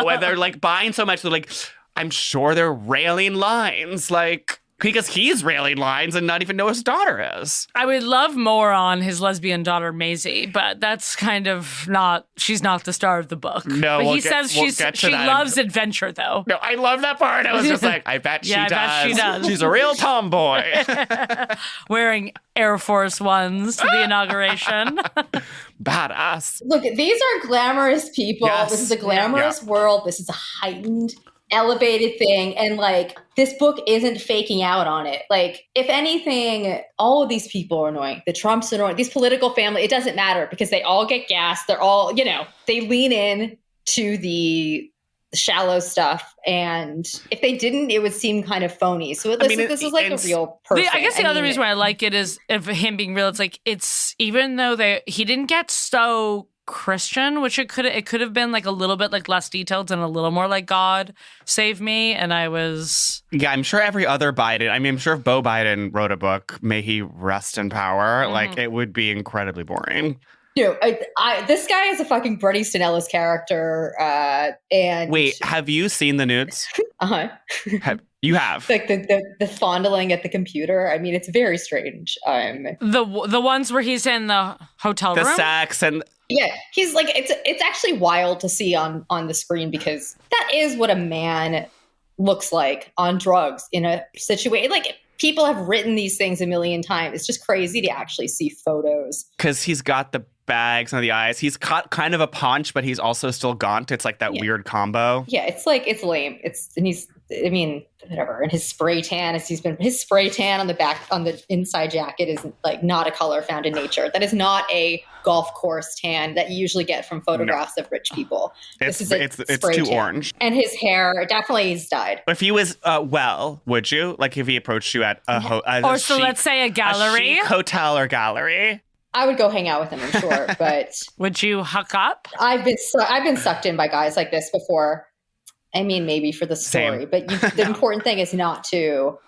and they're like buying so much. They're like, I'm sure they're railing lines, like, because he's railing lines and not even know his daughter is. I would love more on his lesbian daughter, Maisie, but that's kind of she's not the star of the book. No, but he says she loves adventure, though. No, I love that part. I was just like, I bet she does. Bet she does. She's a real tomboy. Wearing Air Force Ones to the inauguration. Badass. Look, these are glamorous people. Yes. This is a glamorous world. This is a heightened, elevated thing. And like, this book isn't faking out on it. Like, if anything, all of these people are annoying. The Trumps are annoying. These political family, it doesn't matter because they all get gas. They're all, they lean in to the shallow stuff. And if they didn't, it would seem kind of phony. So this is like a real person. I guess the other reason why I like it is of him being real. It's like, even though he didn't get so Christian, which it could have been like a little bit like less detailed and a little more like God save me. And I'm sure every other Biden, I'm sure if Beau Biden wrote a book, may he rest in power, like it would be incredibly boring. This guy is a fucking Bret Easton Ellis character. And wait, have you seen the nudes? You have like the fondling at the computer. I mean, it's very strange. The ones where he's in the hotel room, the sex and. Yeah, he's like, it's actually wild to see on the screen because that is what a man looks like on drugs in a situation. Like, people have written these things a million times. It's just crazy to actually see photos. Because he's got the bags under the eyes. He's got kind of a paunch, but he's also still gaunt. It's like that weird combo. Yeah, it's lame. Whatever. And his spray tan, his spray tan on the back, on the inside jacket is like not a color found in nature. That is not a golf course tan that you usually get from photographs of rich people. It's too tan. Orange. And his hair definitely is dyed. If he was would you? Like if he approached you at let's say a gallery, a chic hotel or gallery. I would go hang out with him, I'm sure. But would you hook up? I've been sucked in by guys like this before. I mean, maybe for the story, but the important thing is not to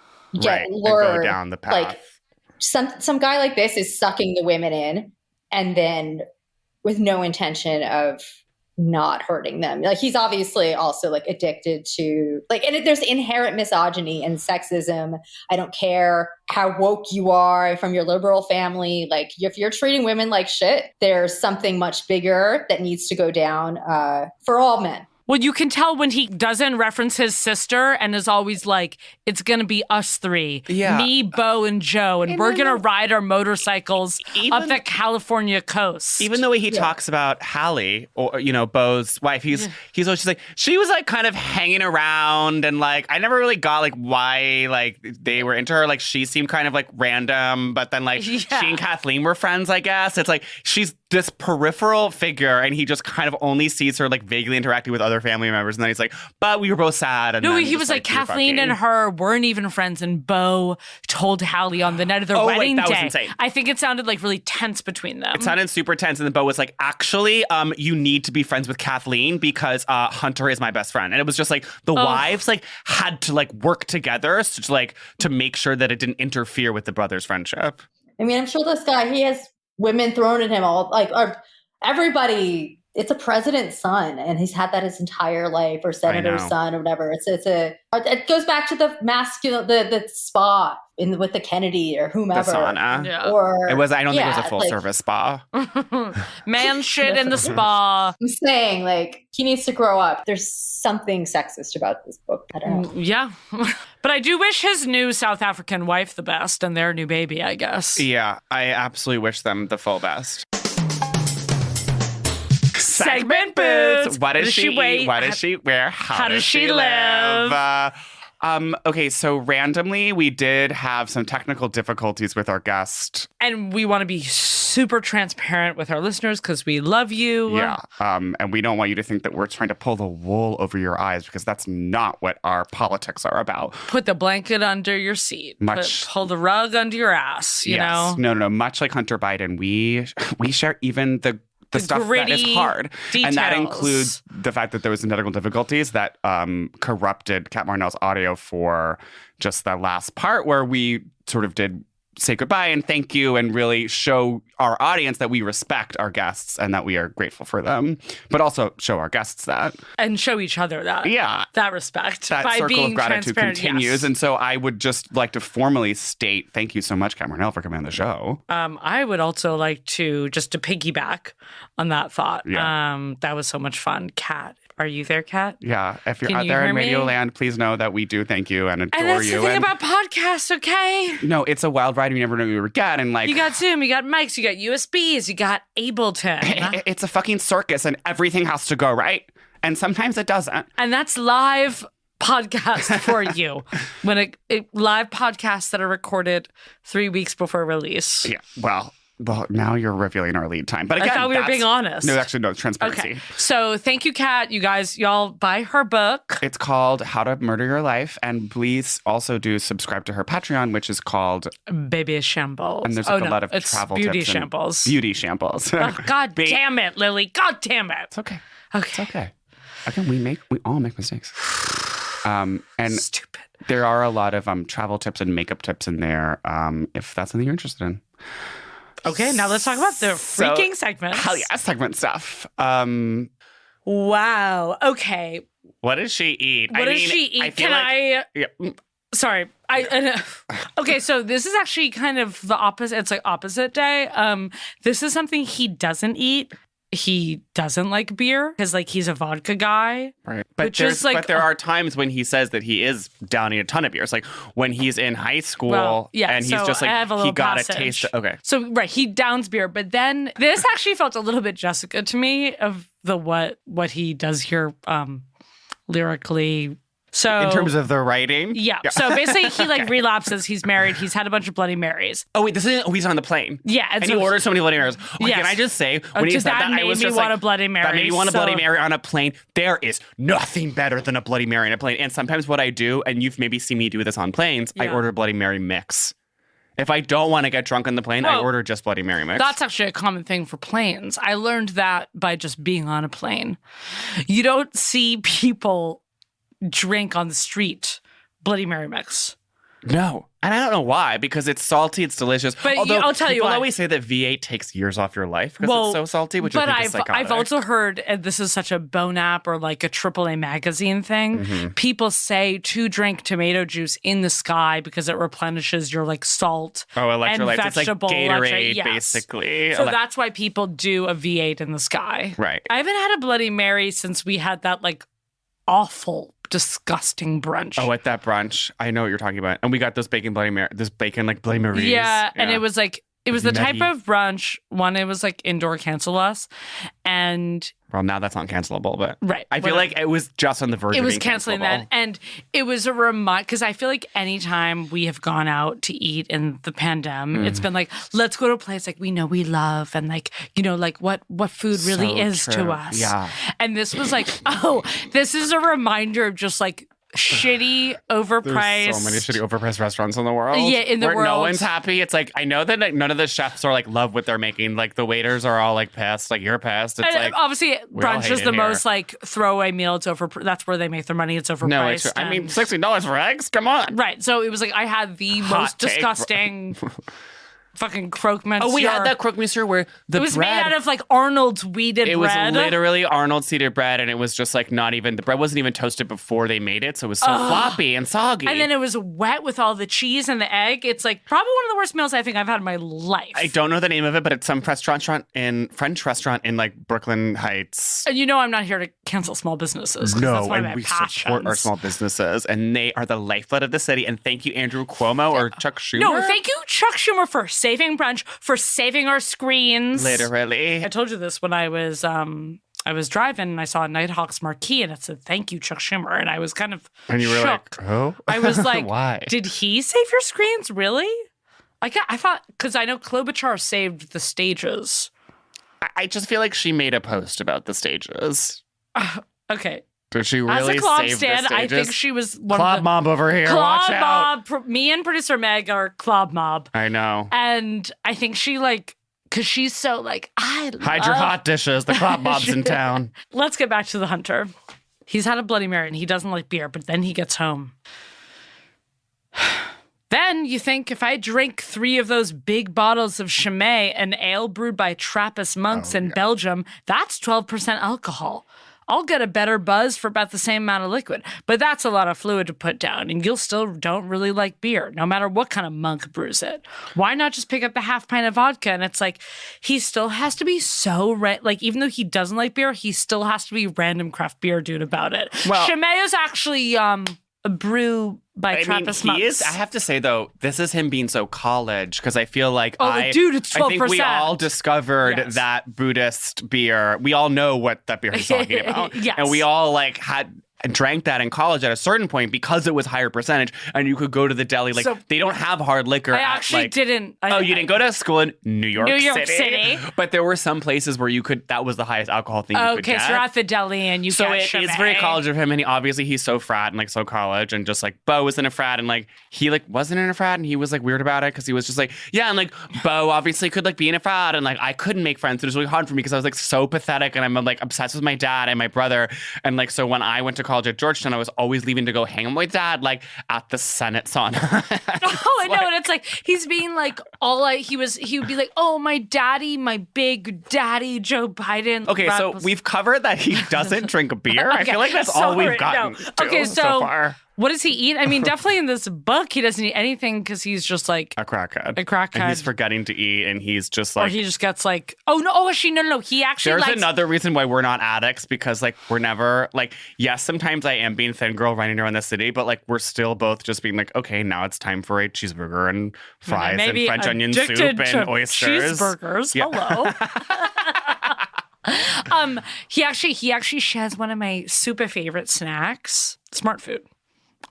get lured. Go down the path. Like some guy like this is sucking the women in, and then with no intention of not hurting them. Like, he's obviously also like addicted to and there's inherent misogyny and sexism. I don't care how woke you are from your liberal family. Like, if you're treating women like shit, there's something much bigger that needs to go down for all men. Well, you can tell when he doesn't reference his sister and is always like, it's going to be us three. Yeah. Me, Bo, and Joe. And we're going to ride our motorcycles up the California coast. Even the way he talks about Hallie, or, Bo's wife, he's always just like, she was like kind of hanging around and like, I never really got like why like they were into her. Like she seemed kind of like random, but then like she and Kathleen were friends, I guess. It's like, she's this peripheral figure and he just kind of only sees her like vaguely interacting with other family members. And then he's like, but we were both sad. And no, then he was like, Kathleen and her weren't even friends. And Bo told Hallie on the night of their wedding that day. Was insane. I think it sounded like really tense between them. It sounded super tense. And then Bo was like, actually, you need to be friends with Kathleen because Hunter is my best friend. And it was just like the wives like had to like work together to make sure that it didn't interfere with the brothers' friendship. I mean, I'm sure this guy, he has women thrown at him all, like, or everybody. It's a president's son, and he's had that his entire life, or senator's son, or whatever. It goes back to the masculine, the spa with the Kennedy or whomever. The sauna. Or it was. I don't think it was a full service spa. Man shit in the spa. I'm saying, like, he needs to grow up. There's something sexist about this book. I don't know. Yeah. But I do wish his new South African wife the best and their new baby, I guess. Yeah, I absolutely wish them the full best. Segment Boots. What does she eat? What does she wear? How does she live? Okay, so randomly, we did have some technical difficulties with our guest. And we want to be super transparent with our listeners because we love you. Yeah, and we don't want you to think that we're trying to pull the wool over your eyes because that's not what our politics are about. Put the blanket under your seat. Pull the rug under your ass, you know? No. Much like Hunter Biden, we share even the stuff that is hard. Details. And that includes the fact that there was some technical difficulties that corrupted Kat Marnell's audio for just the last part where we sort of did say goodbye and thank you and really show our audience that we respect our guests and that we are grateful for them, but also show our guests that. And show each other that. Yeah. That respect. That by circle being of gratitude continues. Yes. And so I would just like to formally state thank you so much, Kat Marnell, for coming on the show. I would also like to piggyback on that thought. Yeah. That was so much fun. Kat, are you there, Kat? Yeah. If you're Can out you there in hear me? Radio Land, please know that we do thank you and adore you. And that's the thing about podcasts, okay? No, it's a wild ride. You never know what you would get. And like, you got Zoom, you got mics, you got USBs, you got Ableton. It's a fucking circus and everything has to go right. And sometimes it doesn't. And that's live podcast for you. When live podcasts that are recorded 3 weeks before release. Yeah. Well, now you're revealing our lead time. But again, I thought we were being honest. No, actually, no, transparency. Okay. So thank you, Kat. You guys, y'all buy her book. It's called How to Murder Your Life. And please also do subscribe to her Patreon, which is called Baby Shambles. And there's like a lot of travel beauty tips. Shambles. Beauty shambles. Oh, God damn it, Lily. God damn it. It's okay. Okay. It's okay. Again, we all make mistakes. And Stupid. there are a lot of travel tips and makeup tips in there if that's something you're interested in. Okay, now let's talk about the freaking segments. Hell yeah, segment stuff. Wow. Okay. What does she eat? What does she eat? Yeah. Sorry. Okay, so this is actually kind of the opposite. It's like opposite day. This is something he doesn't eat. He doesn't like beer because like he's a vodka guy. Right. But there are times when he says that he is downing a ton of beers. Like when he's in high school and he's just like, he got a taste. Okay. So, right, he downs beer. But then this actually felt a little bit Jessica to me of the what he does here lyrically. So in terms of the writing? Yeah. So basically he like relapses. He's married. He's had a bunch of Bloody Marys. Oh, wait, he's on the plane. Yeah. And he orders so many Bloody Marys. Okay, yes. Can I just say, when he said that, I was just want like, a Bloody Mary. That made me want a Bloody Mary on a plane. There is nothing better than a Bloody Mary on a plane. And sometimes what I do, and you've maybe seen me do this on planes, I order Bloody Mary mix. If I don't want to get drunk on the plane, I order just Bloody Mary mix. That's actually a common thing for planes. I learned that by just being on a plane. You don't see people drink on the street Bloody Mary mix. No. And I don't know why, because it's salty, it's delicious. But although I'll tell you people why. always say that V8 takes years off your life because it's so salty, which I think is psychotic. I've also heard, and this is such a Bone app or like a AAA magazine thing, people say to drink tomato juice in the sky because it replenishes your like salt electrolytes. and vegetable it's like Gatorade, yes. basically. So that's why people do a V8 in the sky. Right. I haven't had a Bloody Mary since we had that like awful, disgusting brunch. Oh, at that brunch. I know what you're talking about. And we got those bacon Bloody Mary, this bacon like Bloody Marys. Yeah, and it was like, it was the type Nutty. of brunch. One, it was like indoor cancel us. And Well, now that's not cancelable, but right, I feel whatever. like it was just on the verge It of was being canceling cancelable. that. And it was a remind, because I feel like anytime we have gone out to eat in the pandemic, it's been like, let's go to a place like we know we love and like, you know, like what food really So is to true. us. Yeah. And this was like, oh, this is a reminder of just like shitty, overpriced. There's so many shitty overpriced restaurants in the world. Yeah, in the where no world. one's happy. It's like, I know that like, none of the chefs are like love what they're making. Like the waiters are all like pissed. Like you're pissed. It's And like obviously, we all brunch hate is it the here. most like throwaway meal. It's over. That's where they make their money. It's overpriced. no, it's, I mean, and- $60 for eggs. Come on. right. So it was like I had the Hot most take. disgusting fucking croque monsieur. Oh, we had that croque monsieur where the It was bread. made out of like Arnold's weeded It was bread. literally Arnold seeded bread, and it was just like not even the bread wasn't even toasted before they made it, so it was so floppy and soggy. And then it was wet with all the cheese and the egg. It's like probably one of the worst meals I think I've had in my life. I don't know the name of it, but it's some French restaurant in like Brooklyn Heights. And you know I'm not here to cancel small businesses. 'cause that's one of my we passions. support our small businesses, and they are the lifeblood of the city. And thank you, Andrew Cuomo or Chuck Schumer. No, thank you, Chuck Schumer, for saving brunch, for saving our screens. Literally. I told you this when I was driving and I saw a Nighthawks marquee and it said, "Thank you, Chuck Schumer," and I was kind of And you were shook. like, oh? I was like, Why? Did he save your screens? Really? I thought, because I know Klobuchar saved the stages. I just feel like she made a post about the stages. Okay. Did she As really a Klob save stan, the stages? I think she was one Club of the... mob over here. Club Watch out. mob. Me and producer Meg are Club mob. I know. And I think she like, because she's so like, I love... Hide your hot dishes. The club mob's in town. Let's get back to the hunter. He's had a Bloody Mary and he doesn't like beer, but then he gets home. Then you think, if I drink 3 of those big bottles of Chimay, an ale brewed by Trappist monks in Belgium, that's 12% alcohol. I'll get a better buzz for about the same amount of liquid. But that's a lot of fluid to put down, and you'll still don't really like beer, no matter what kind of monk brews it. Why not just pick up the half pint of vodka? And it's like, he still has to be so, like, even though he doesn't like beer, he still has to be random craft beer dude about it. Well- Chimay is actually a brew by Trappist monks. he is. I have to say though, this is him being so college because I feel like dude, it's I think we 12%. all discovered Yes. that Buddhist beer. We all know what that beer he's talking about, Yes. and we all like had drank that in college at a certain point because it was higher percentage, and you could go to the deli. Like So- they don't have hard liquor. I at, actually like, didn't. You didn't go to school in New York City. But there were some places where you could. That was the highest alcohol thing you could Okay, get. so you're at the deli and you So get it Chimay. is very college of him, and he's so frat and like so college, and just like Bo was in a frat, and like he like wasn't in a frat, and he was like weird about it because he was just like and like Bo obviously could like be in a frat, and like I couldn't make friends. It was really hard for me because I was like so pathetic, and I'm like obsessed with my dad and my brother, and like so when I went to college at Georgetown, I was always leaving to go hang with my dad like at the Senate sauna. Oh, I know, and it's like he's being like he would be like, oh, my daddy, my big daddy, Joe Biden. Okay, so we've covered that he doesn't drink beer. I Okay, feel like that's all sorry, we've gotten. no. to Okay, so so far. what does he eat? I mean, definitely in this book, he doesn't eat anything because he's just like, A crackhead. crackhead. And he's forgetting to eat, and he's just or like. he just gets like, actually, no. He actually There's likes. another reason why we're not addicts because like we're never like yes sometimes I am being thin girl running around the city but like we're still both just being like okay now it's time for a cheeseburger and fries and maybe French onion soup addicted and to oysters. cheeseburgers. Yeah. Hello. He actually shares one of my super favorite snacks, Smart Food.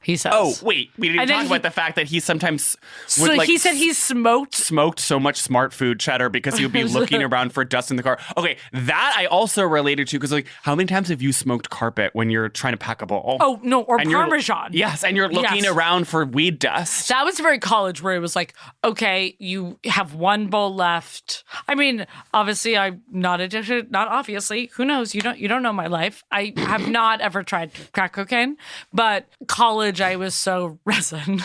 He says. Oh wait, we didn't And then talk about the fact that he sometimes So would like he said he smoked. smoked so much Smart Food cheddar because he would be looking around for dust in the car. Okay, that I also related to because like how many times have you smoked carpet when you're trying to pack a bowl? Oh no, or And you're- Parmesan. Yes, and you're looking Yes. around for weed dust. That was very college where it was like, okay, you have one bowl left. I mean, obviously I'm not addicted. Not obviously. Who knows? You don't know my life. I have not ever tried crack cocaine, but college I was so resin.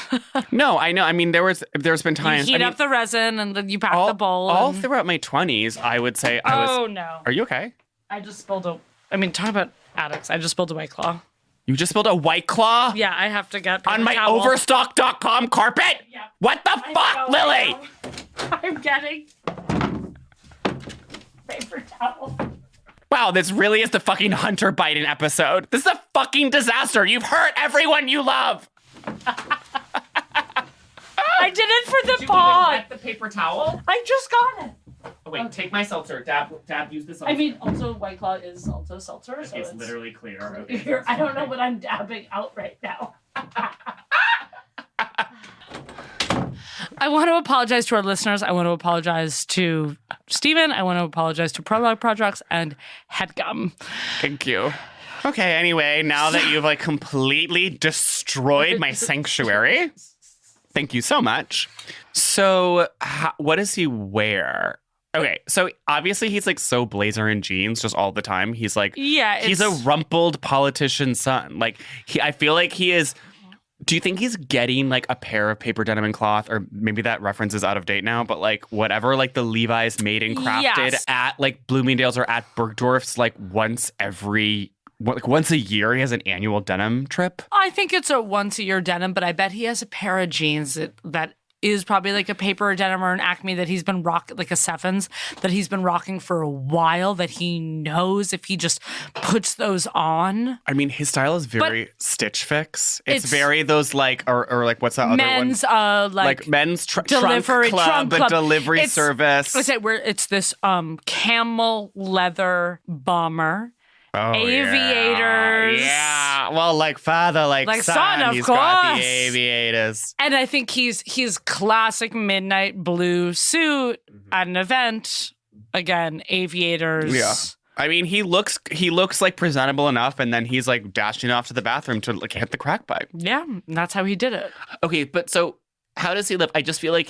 No, I know. I mean, there's been You times. heat I mean, up the resin and then you pack all, the bowl. all and- throughout my 20s, I would say I was. Oh no! Are you okay? I just spilled a. I mean, talk about addicts. I just spilled a White Claw. You just spilled a White Claw Yeah, I have to get on my towel. Overstock.com carpet? Yeah. What the fuck, know, Lily? I'm getting paper towel. Wow, wow, this really is the fucking Hunter Biden episode. This is a fucking disaster. You've hurt everyone you love. I did it for the pod. The paper towel? I just got it. Oh, wait, take my seltzer. Dab, use this. I mean, also White Claw is also seltzer, so it's literally clear. Okay, I don't know what I'm dabbing out right now. I want to apologize to our listeners. I want to apologize to Steven. I want to apologize to Prologue Projects and Headgum. Thank you. Okay, anyway, now that you've like completely destroyed my sanctuary, thank you so much. So, what does he wear? Okay, so obviously he's like so blazer and jeans just all the time. He's like, he's a rumpled politician's son. Like, I feel like he is. Do you think he's getting like a pair of paper denim and cloth, or maybe that reference is out of date now, but like whatever, like the Levi's made and crafted at like Bloomingdale's or at Bergdorf's like once a year he has an annual denim trip? I think it's a once a year denim, but I bet he has a pair of jeans that is probably like a paper denim or an Acme that he's been rocking, like a Seffens that he's been rocking for a while, that he knows if he just puts those on. I mean, his style is very Stitch Fix. It's very those like, or like what's that other men's, one? like men's delivery trunk club. Delivery service. It's this camel leather bomber. Oh, aviators. Yeah. Well, like father, like son, of he's course. got the aviators. And I think he's classic midnight blue suit at an event. Again, aviators. Yeah. I mean, he looks like presentable enough, and then he's like dashing off to the bathroom to like hit the crack pipe. Yeah, that's how he did it. Okay, but so how does he live? I just feel like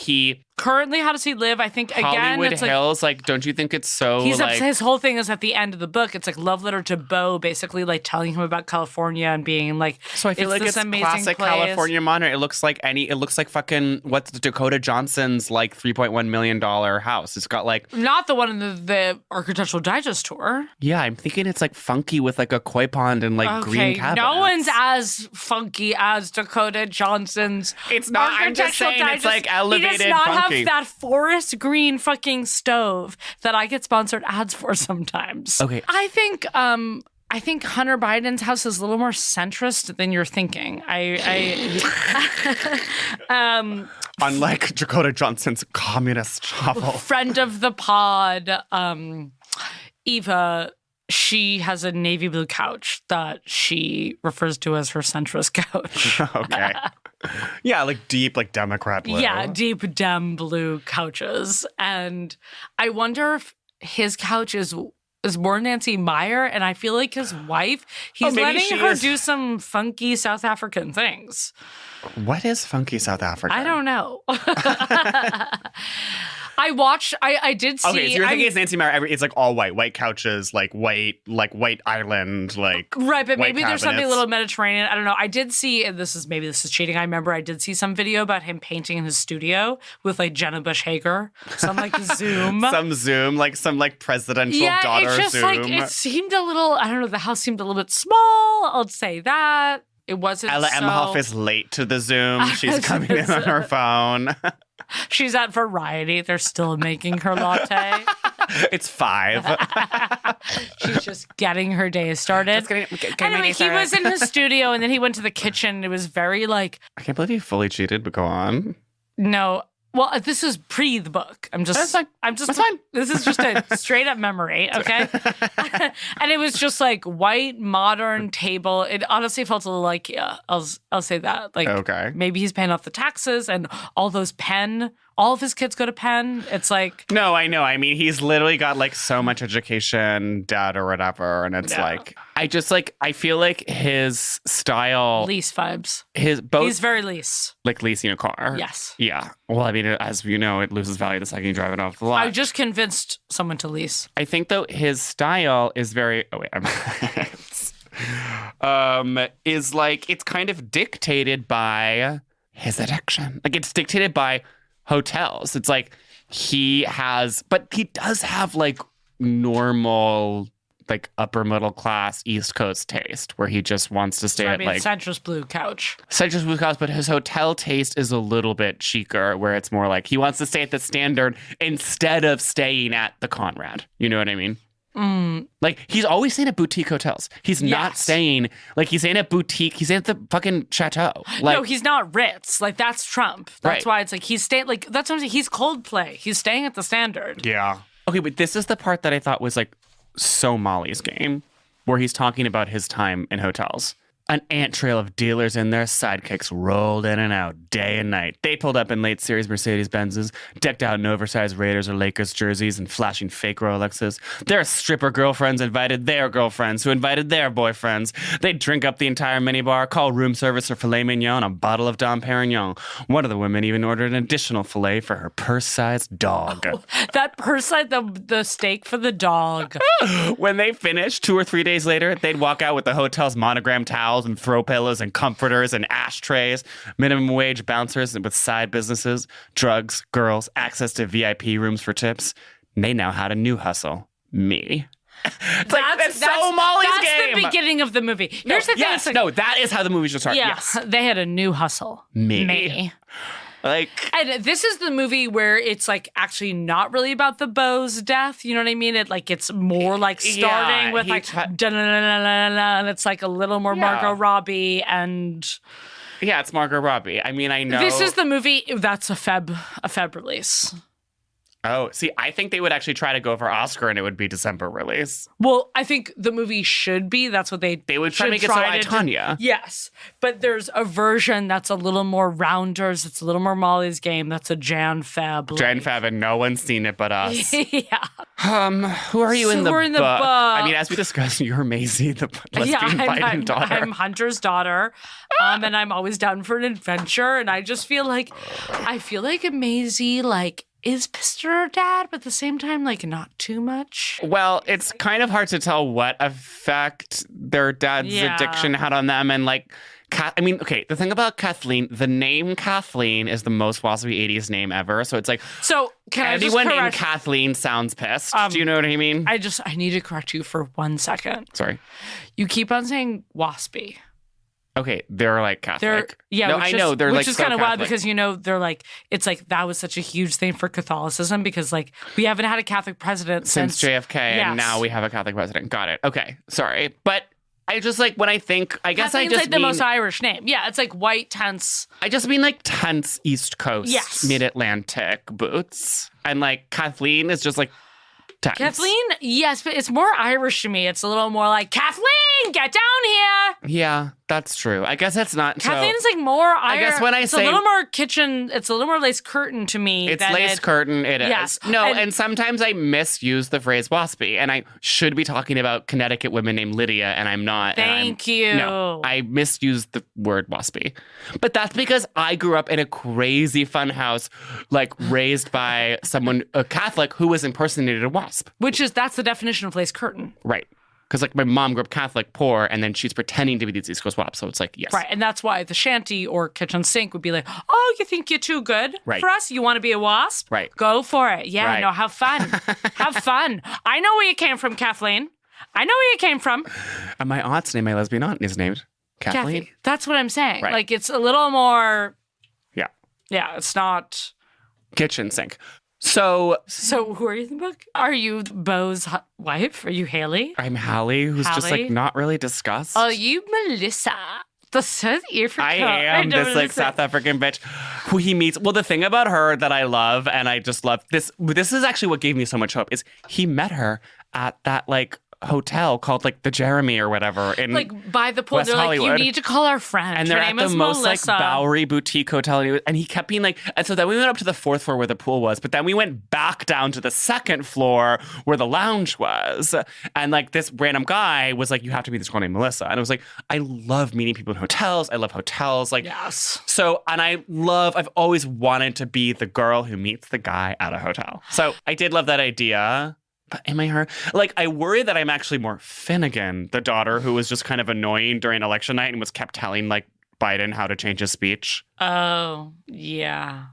currently, how does he live? I think again, Hollywood it's Hills. Like, don't you think it's so? His whole thing is at the end of the book. It's like love letter to Beau, basically like telling him about California and being like. So I feel like it's classic place. California modern. It looks like fucking what's Dakota Johnson's like $3.1 million house. It's got like not the one in the Architectural Digest tour. Yeah, I'm thinking it's like funky with like a koi pond and like green cabinets. No one's as funky as Dakota Johnson's. It's not. I'm just saying it's like elevated. He does not funky. have that forest green fucking stove that I get sponsored ads for sometimes. Okay, I think Hunter Biden's house is a little more centrist than you're thinking. Unlike Dakota Johnson's communist hovel. Friend of the pod, Eva, she has a navy blue couch that she refers to as her centrist couch. Okay. Yeah, like deep, like Democrat blue. Yeah, deep Dem blue couches. And I wonder if his couch is more Nancy Meyer, and I feel like his wife, he's letting her do some funky South African things. What is funky South African? I don't know. I did see. Okay, so you're thinking it's Nancy Meyer. It's like all white couches, like white island, like right. But maybe there's cabinets. something a little Mediterranean. I don't know. I did see, and this is cheating. I remember I did see some video about him painting in his studio with like Jenna Bush Hager, some like Zoom, like some like presidential daughter it's just Zoom. Like it seemed a little. I don't know. The house seemed a little bit small. I'll say that. It wasn't. Ella so... Emhoff is late to the Zoom. She's coming in on her phone. She's at Variety. They're still making her latte. It's 5. She's just getting her day started. Anyway, he was in his studio and then he went to the kitchen. It was very like... I can't believe he fully cheated, but go on. No. Well, this is pre the book. That's fine. This is just a straight up memory, okay? And it was just like white, modern table. It honestly felt a little like, yeah, I'll say that. Like, okay. Maybe he's paying off the taxes and all those Penn. All of his kids go to Penn. It's like... No, I know. I mean, he's literally got like so much education, debt or whatever. And it's like, I feel like his style... Lease vibes. He's very lease. Like leasing a car. Yes. Yeah. Well, I mean, as you know, it loses value the second you drive it off the lot. I just convinced someone to lease. I think, though, his style is very... Oh, wait. Is like, it's kind of dictated by his addiction. Like, it's dictated by... hotels. It's like but he does have like normal, like upper middle class East Coast taste where he just wants to stay at like centrist blue couch. Centrist blue couch, but his hotel taste is a little bit chicer where it's more like he wants to stay at the Standard instead of staying at the Conrad. You know what I mean? Like, he's always staying at boutique hotels. He's not staying, like, he's staying at boutique. He's staying at the fucking chateau. Like, no, he's not Ritz. Like, that's Trump. That's why it's like he's staying, like, that's what I'm saying. He's Coldplay. He's staying at the Standard. yeah. Okay, but this is the part that I thought was, like, so Molly's game, where he's talking about his time in hotels. An ant trail of dealers and their sidekicks rolled in and out day and night. They pulled up in late series Mercedes-Benzes, decked out in oversized Raiders or Lakers jerseys and flashing fake Rolexes. Their stripper girlfriends invited their girlfriends who invited their boyfriends. They'd drink up the entire minibar, call room service for filet mignon, a bottle of Dom Perignon. One of the women even ordered an additional filet for her purse-sized dog. Oh, that purse-sized, the steak for the dog. When they finished, 2 or 3 days later, they'd walk out with the hotel's monogram towels and throw pillows and comforters and ashtrays, minimum wage bouncers with side businesses, drugs, girls, access to VIP rooms for tips. They now had a new hustle. Me. That's so Molly's game. That's the beginning of the movie. Here's the thing. Yes, like, no, that is how the movie should start. Yeah, Yes. they had a new hustle. Me. Like, and this is the movie where it's like actually not really about the beau's death. You know what I mean? It's more like starting with like da-na-na-na-na-na, and it's like a little more Margot Robbie and yeah, it's Margot Robbie. I mean, I know this is the movie that's a Feb release. Oh, see, I think they would actually try to go for Oscar and it would be December release. Well, I think the movie should be. That's what they would try to make it so I, Tonya. Yes. But there's a version that's a little more rounders. It's a little more Molly's game. That's a Jan-Feb. Jan-Feb, and no one's seen it but us. Yeah. Who are you in the book? I mean, as we discussed, you're Maisie, the lesbian Biden daughter. I'm Hunter's daughter. And I'm always down for an adventure. And I just feel like Maisie, like, is pissed at her dad, but at the same time, like, not too much. Well, it's kind of hard to tell what effect their dad's addiction had on them. And, like, I mean, okay, the thing about Kathleen, the name Kathleen is the most waspy 80s name ever. So it's like, so can anyone named Kathleen sounds pissed. Do you know what I mean? I need to correct you for 1 second. Sorry. You keep on saying waspy. Okay, they're like Catholic. No, I know they're like which is so kind of wild Catholic. because they're like it's like that was such a huge thing for Catholicism because like we haven't had a Catholic president since JFK, and now we have a Catholic president. Got it. Okay, sorry, but I just like when I think I guess Kathleen's I just like the most Irish name. Yeah, it's like white tense. I just mean like tense East Coast, mid-Atlantic boots, and like Kathleen is just like tense. Kathleen, yes, but it's more Irish to me. It's a little more like Kathleen, get down here. Yeah, that's true. I guess it's not. Kathleen is like more Irish. I guess when I it's say a little more kitchen, it's a little more lace curtain to me. It's lace curtain. It is. Yes. No, and sometimes I misuse the phrase waspy, and I should be talking about Connecticut women named Lydia, and I'm not. Thank you. No, I misused the word waspy, but that's because I grew up in a crazy fun house, like raised by someone a Catholic who was impersonated a wasp. That's the definition of lace curtain. Right. Because like my mom grew up Catholic, poor, and then she's pretending to be these East Coast WAPs. So it's like, yes. Right. And that's why the shanty or kitchen sink would be like, oh, you think you're too good for us? You want to be a wasp? Right. Go for it. Yeah, right. No, have fun. Have fun. I know where you came from, Kathleen. I know where you came from. And my aunt's name, my lesbian aunt, is named Kathleen. Kathy. That's what I'm saying. Right. Like, it's a little more. Yeah. Yeah, it's not. Kitchen sink. So who are you in the book? Are you Beau's wife? Are you Haley? I'm Hallie, who's just like not really discussed. Are you Melissa? The South African. I am this like South African bitch who he meets. Well, the thing about her that I love, and I just love this is actually what gave me so much hope, is he met her at that like hotel called like the Jeremy or whatever in like by the pool. West They're Hollywood. like, you need to call our friend. And they're Her at name the is most Melissa. like Bowery boutique hotel, and he kept being like. And so then we went up to the 4th floor where the pool was, but then we went back down to the 2nd floor where the lounge was, and like this random guy was like, "You have to meet this girl named Melissa," and I was like, "I love meeting people in hotels. I love hotels." Like, yes. So, and I've always wanted to be the girl who meets the guy at a hotel. So I did love that idea. But am I her? Like, I worry that I'm actually more Finnegan, the daughter who was just kind of annoying during election night and was kept telling, like, Biden how to change his speech. Oh, yeah.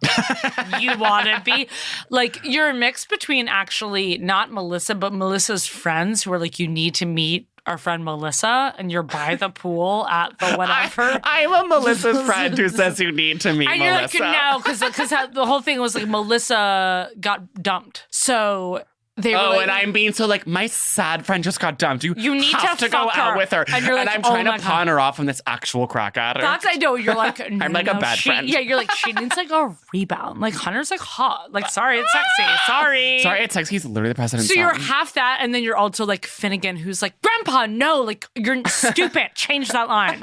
You want to be? Like, you're a mix between actually not Melissa, but Melissa's friends who are like, you need to meet our friend Melissa, and you're by the pool at the whatever. I'm a Melissa's friend who says you need to meet and Melissa. You're like, no, because the whole thing was like Melissa got dumped. So They were Oh, like, and I'm being so like, my sad friend just got dumped. You need have to to go fuck out her. with her. And you're like, I'm oh trying my to God. pawn her off on this actual crack addict. That's, I know. You're like, no, I'm like a bad friend. Yeah, you're like, she needs like a rebound. Like, Hunter's like hot. Like, sorry, it's sexy. Sorry. Sorry, it's sexy. He's literally the president. So you're half that, and then you're also like Finnegan, who's like, Grandpa, no, like, you're stupid. Change that line.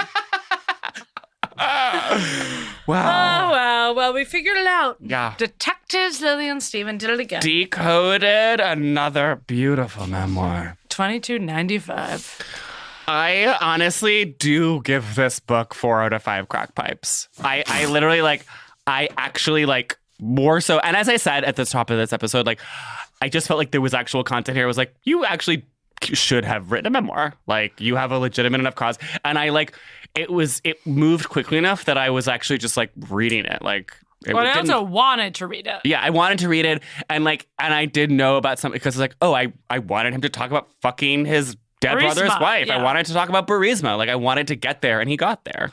Wow. Well, we figured it out. Yeah. Detectives Lily and Steven did it again. Decoded another beautiful memoir. $22.95. I honestly do give this book 4 out of 5 crack pipes. I literally like, I actually like more so. And as I said at the top of this episode, like, I just felt like there was actual content here. I was like, you actually should have written a memoir. Like, you have a legitimate enough cause. And I like, it moved quickly enough that I was actually just like reading it. Like, I also wanted to read it. Yeah, I wanted to read it. And I did know about something because it's like, oh, I wanted him to talk about fucking his dead brother's wife. Yeah. I wanted to talk about Burisma. Like, I wanted to get there, and he got there.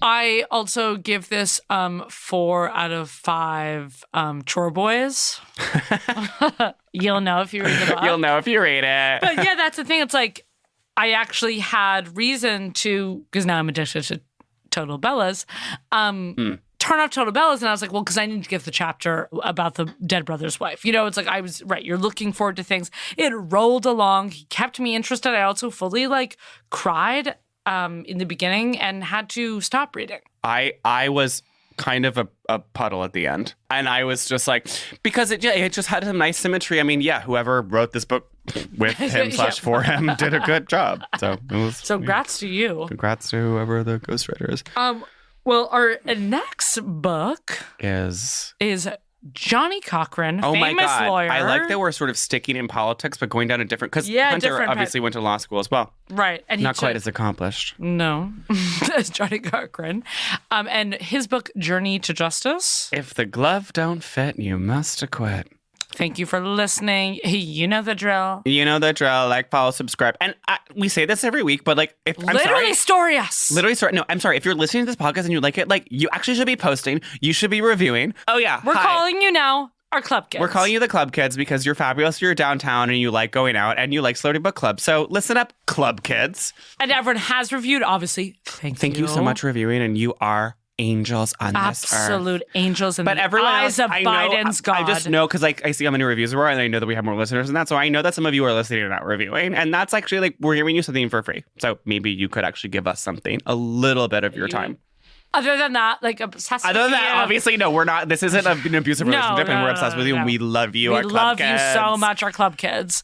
I also give this 4 out of 5 chore boys. You'll know if you read the book. You'll know if you read it. But yeah, that's the thing. It's like, I actually had reason to, because now I'm addicted to Total Bellas, turn off Total Bellas. And I was like, well, because I need to get the chapter about the dead brother's wife. You know, it's like, I was, right, you're looking forward to things. It rolled along. He kept me interested. I also fully like cried in the beginning and had to stop reading. I was kind of a puddle at the end. And I was just like, because it just had some nice symmetry. I mean, yeah, whoever wrote this book with him / for him did a good job. So it was, so congrats to you. Congrats to whoever the ghostwriter is. Well, our next book is Johnny Cochran, oh famous my God. lawyer. I like that we're sort of sticking in politics, but going down a different, because Hunter different obviously went to law school as well. Right. And not quite as accomplished. No, as Johnny Cochran. And his book, Journey to Justice. If the glove don't fit, you must acquit. Thank you for listening. You know the drill. You know the drill. Like, follow, subscribe. And we say this every week, but like, if literally story us. Literally story. No, I'm sorry. If you're listening to this podcast and you like it, like, you actually should be posting. You should be reviewing. Oh yeah, we're calling you now our club kids. We're calling you the club kids because you're fabulous. You're downtown and you like going out and you like Celebrity Book Club. So listen up, club kids. And everyone has reviewed, obviously. Thank you so much for reviewing, and you are angels on this earth. Absolute angels in but the everyone eyes else, of Biden's God. I just know because like I see how many reviews there are, and I know that we have more listeners than that. So I know that some of you are listening and not reviewing, and that's actually like we're giving you something for free. So maybe you could actually give us something, a little bit of your time. Other than that, like obsessed. Other than that, obviously, no, we're not. This isn't an abusive relationship, and we're obsessed with you, and we love you, our club kids. We love you so much, our club kids.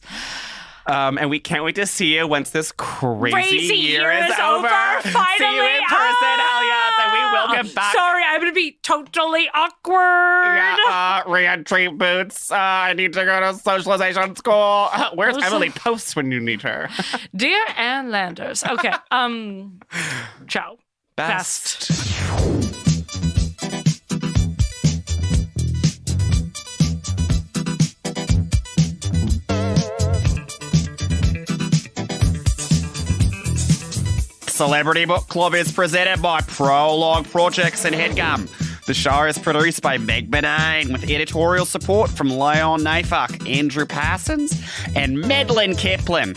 And we can't wait to see you once this crazy year is over. Finally. See you in person, hell yes, and we will get back. Sorry, I'm going to be totally awkward. Yeah, re-entry boots. I need to go to socialization school. Where's Emily Post when you need her? Dear Ann Landers. Okay, ciao. Best. Celebrity Book Club is presented by Prologue Projects and HeadGum. The show is produced by Meg Benane with editorial support from Leon Nafuk, Andrew Parsons, and Madeline Kaplan.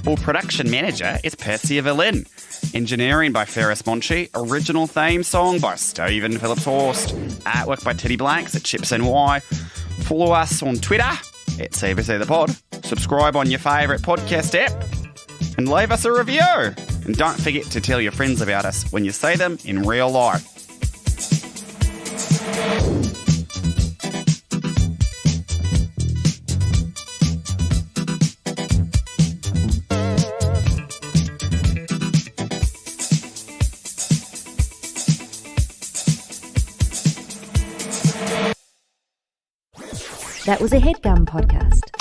Our production manager is Percy Evelyn. Engineering by Ferris Monchi. Original theme song by Stephen Phillips Horst. Artwork by Teddy Blanks at Chips NY. Follow us on Twitter at CBC The Pod. Subscribe on your favourite podcast app. And leave us a review. And don't forget to tell your friends about us when you see them in real life. That was a HeadGum podcast.